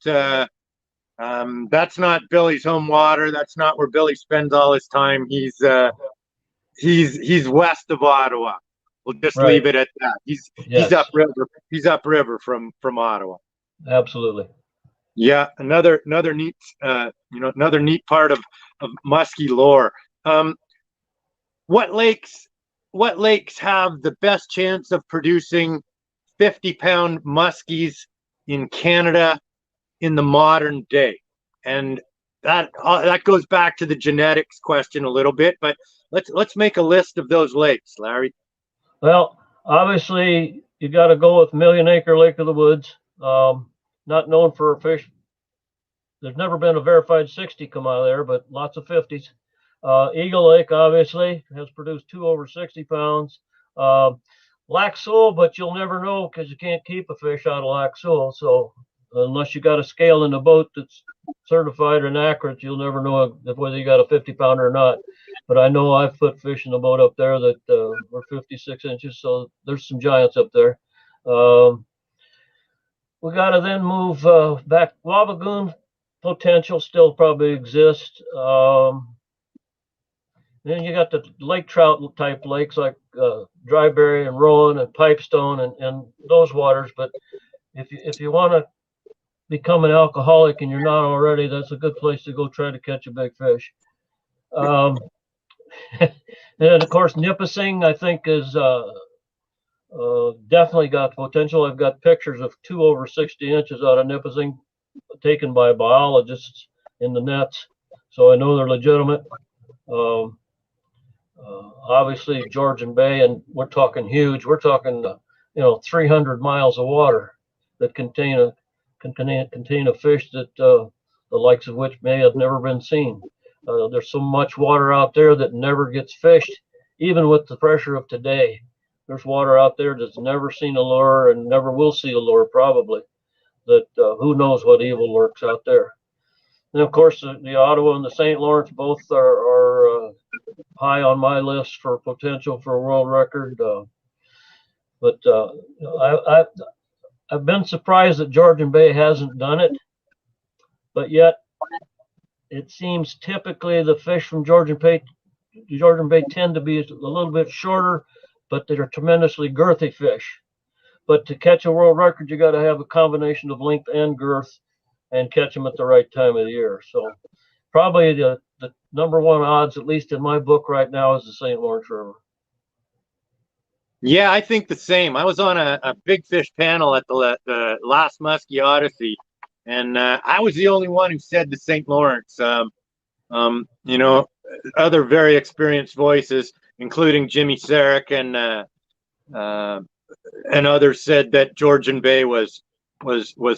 A: that's not Billy's home water. That's not where Billy spends all his time. He's west of Ottawa. We'll just leave it at that. He's upriver. He's upriver from Ottawa.
E: Absolutely.
A: Yeah, another neat another neat part of muskie lore. What lakes have the best chance of producing 50-pound muskies in Canada in the modern day? And that goes back to the genetics question a little bit, but let's make a list of those lakes, Larry.
E: Well, obviously you got to go with Million Acre Lake of the Woods. Not known for a fish. There's never been a verified 60 come out of there, but lots of 50s. Eagle Lake obviously has produced 2 over 60 pounds. Lac Seul, but you'll never know because you can't keep a fish out of Lac Seul. So unless you got a scale in the boat that's certified and accurate, you'll never know whether you got a 50-pounder or not. But I know I've put fish in the boat up there that were 56 inches. So there's some giants up there. We got to then move back. Wabigoon potential still probably exists. Then you got the lake trout type lakes like Dryberry and Rowan and Pipestone and those waters. But if you want to become an alcoholic and you're not already, that's a good place to go try to catch a big fish. And of course, Nipissing, I think, is definitely got potential. I've got pictures of 2 over 60 inches out of Nipissing taken by biologists in the nets, so I know they're legitimate. Obviously Georgian Bay, and we're talking huge. We're talking 300 miles of water that contain a fish that the likes of which may have never been seen. There's so much water out there that never gets fished, even with the pressure of today. There's water out there that's never seen a lure and never will see a lure probably. That who knows what evil lurks out there. And of course, the Ottawa and the St. Lawrence both are high on my list for potential for a world record. But I've been surprised that Georgian Bay hasn't done it. But yet, it seems typically the fish from Georgian Bay tend to be a little bit shorter, but they're tremendously girthy fish. But to catch a world record, you got to have a combination of length and girth and catch them at the right time of the year. So probably the number one odds, at least in my book right now, is the St. Lawrence River.
A: Yeah, I think the same. I was on a big fish panel at the last Muskie Odyssey, and I was the only one who said the St. Lawrence. Other very experienced voices, including Jimmy Sarek and others, said that Georgian Bay was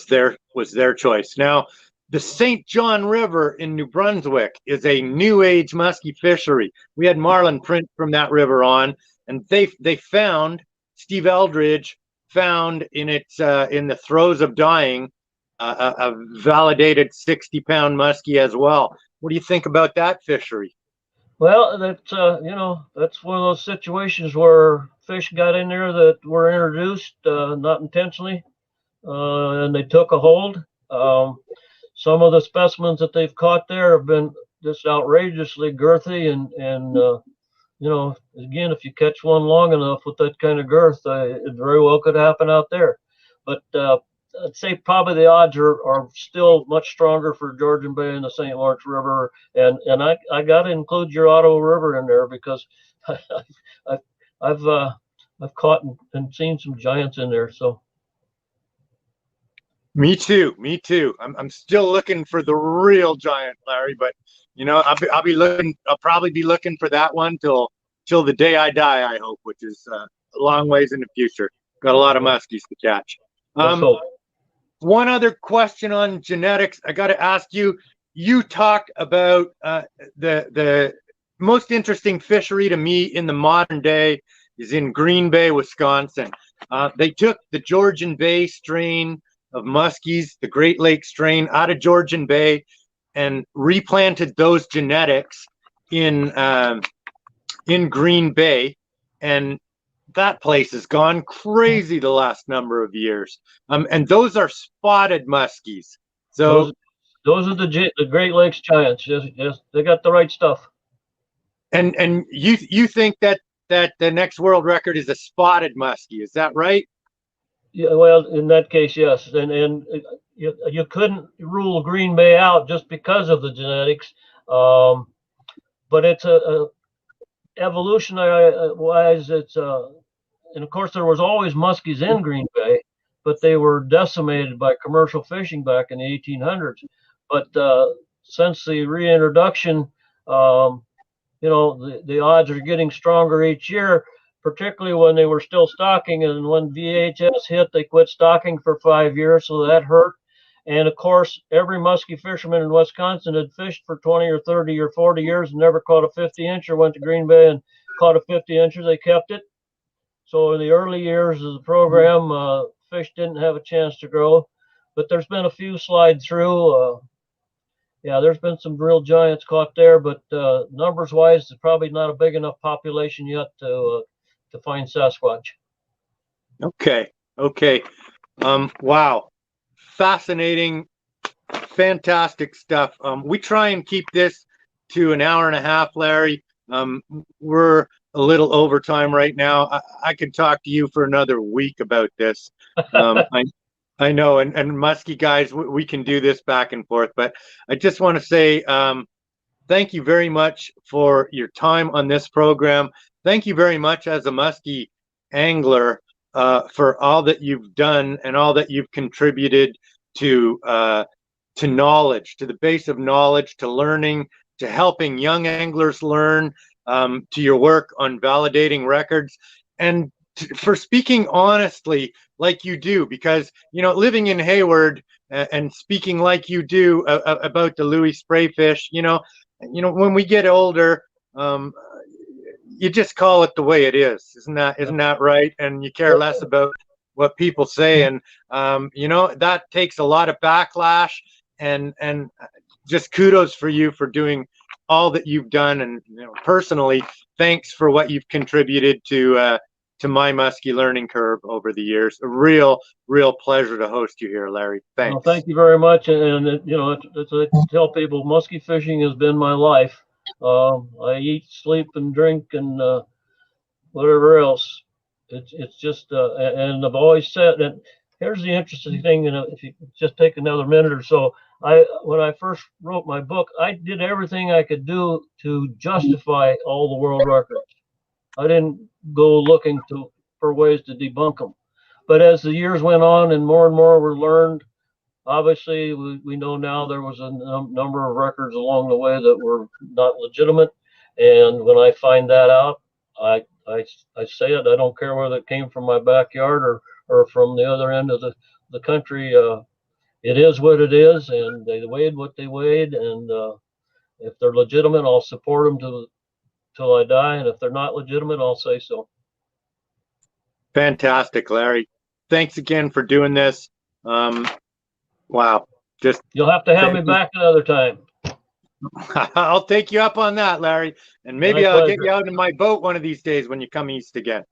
A: their choice. Now, the St. John River in New Brunswick is a new age muskie fishery. We had marlin print from that river on, and they found Steve Eldridge found in its in the throes of dying a validated 60-pound muskie as well. What do you think about that fishery?
E: Well, that's that's one of those situations where fish got in there that were introduced not intentionally, and they took a hold. Some of the specimens that they've caught there have been just outrageously girthy, and again, if you catch one long enough with that kind of girth, it very well could happen out there. But I'd say probably the odds are still much stronger for Georgian Bay and the St. Lawrence River, and I got to include your Ottawa River in there because I've caught and seen some giants in there. So.
A: Me too. Me too. I'm still looking for the real giant, Larry. But I'll be looking. I'll probably be looking for that one till the day I die. I hope, which is a long ways in the future. Got a lot of muskies to catch. One other question on genetics. I got to ask you. You talked about the most interesting fishery to me in the modern day is in Green Bay, Wisconsin. They took the Georgian Bay strain of muskies, the Great Lakes strain, out of Georgian Bay, and replanted those genetics in Green Bay, and that place has gone crazy the last number of years. And those are spotted muskies. So
E: those are the Great Lakes giants. Yes, they got the right stuff.
A: And you think that the next world record is a spotted muskie? Is that right?
E: Yeah, well, in that case, yes, and you couldn't rule Green Bay out just because of the genetics, but it's a evolutionary wise. It's and of course there was always muskies in Green Bay, but they were decimated by commercial fishing back in the 1800s. But since the reintroduction, the odds are getting stronger each year, particularly when they were still stocking, and when VHS hit, they quit stocking for 5 years, so that hurt. And of course, every muskie fisherman in Wisconsin had fished for 20 or 30 or 40 years and never caught a 50-incher, went to Green Bay and caught a 50-incher, they kept it. So in the early years of the program, fish didn't have a chance to grow, but there's been a few slide through. Yeah, there's been some real giants caught there, but numbers wise, there's probably not a big enough population yet to find Sasquatch.
A: Okay. Wow. Fascinating, fantastic stuff. We try and keep this to an hour and a half, Larry. We're a little overtime right now. I could talk to you for another week about this. I know, and Muskie guys, we can do this back and forth, but I just want to say thank you very much for your time on this program. Thank you very much as a muskie angler for all that you've done and all that you've contributed to knowledge, to the base of knowledge, to learning, to helping young anglers learn, to your work on validating records, and for speaking honestly like you do, because living in Hayward and speaking like you do about the Louis spray fish, when we get older, you just call it the way it is. Isn't that right? And you care less about what people say, and that takes a lot of backlash, and just kudos for you for doing all that you've done, and personally, thanks for what you've contributed to my muskie learning curve over the years. A real pleasure to host you here, Larry. Thanks.
E: Well, thank you very much. And I tell people, muskie fishing has been my life. I eat, sleep, and drink, and whatever else. It's just, and I've always said that. Here's the interesting thing, if you just take another minute or so, when I first wrote my book, I did everything I could do to justify all the world records. I didn't go looking for ways to debunk them. But as the years went on and more were learned, obviously we know now there was a number of records along the way that were not legitimate. And when I find that out, I say it. I don't care whether it came from my backyard or from the other end of the country. It is what it is, and they weighed what they weighed. And if they're legitimate, I'll support them till I die. And if they're not legitimate, I'll say so.
A: Fantastic, Larry. thanks again for doing this. Wow. Just
E: You'll have to have me
A: Thank you.
E: back another time.
A: I'll take you up on that, Larry. And maybe
E: My
A: I'll get
E: pleasure.
A: you out in my boat one of these days when you come east again.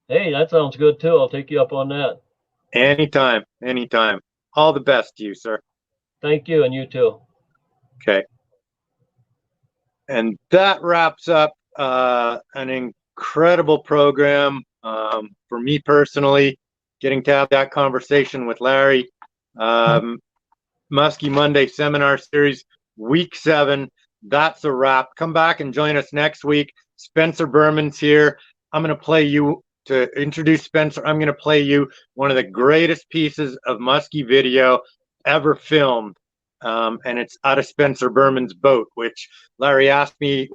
E: Hey, that sounds good too. I'll take you up on that.
A: Anytime, anytime. All the best to you, sir.
E: Thank you, and you too.
A: Okay. And that wraps up an incredible program for me personally, getting to have that conversation with Larry. Muskie Monday Seminar Series, Week 7. That's a wrap. Come back and join us next week. Spencer Berman's here. I'm going to play you, to introduce Spencer, I'm going to play you one of the greatest pieces of Muskie video ever filmed. And it's out of Spencer Berman's boat, which Larry asked me.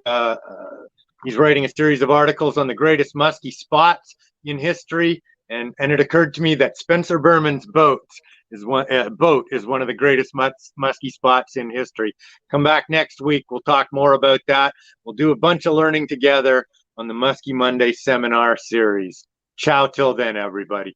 A: He's writing a series of articles on the greatest Muskie spots in history. And it occurred to me that Spencer Berman's boat is one of the greatest muskie spots in history. Come back next week. We'll talk more about that. We'll do a bunch of learning together on the Muskie Monday Seminar Series. Ciao till then, everybody.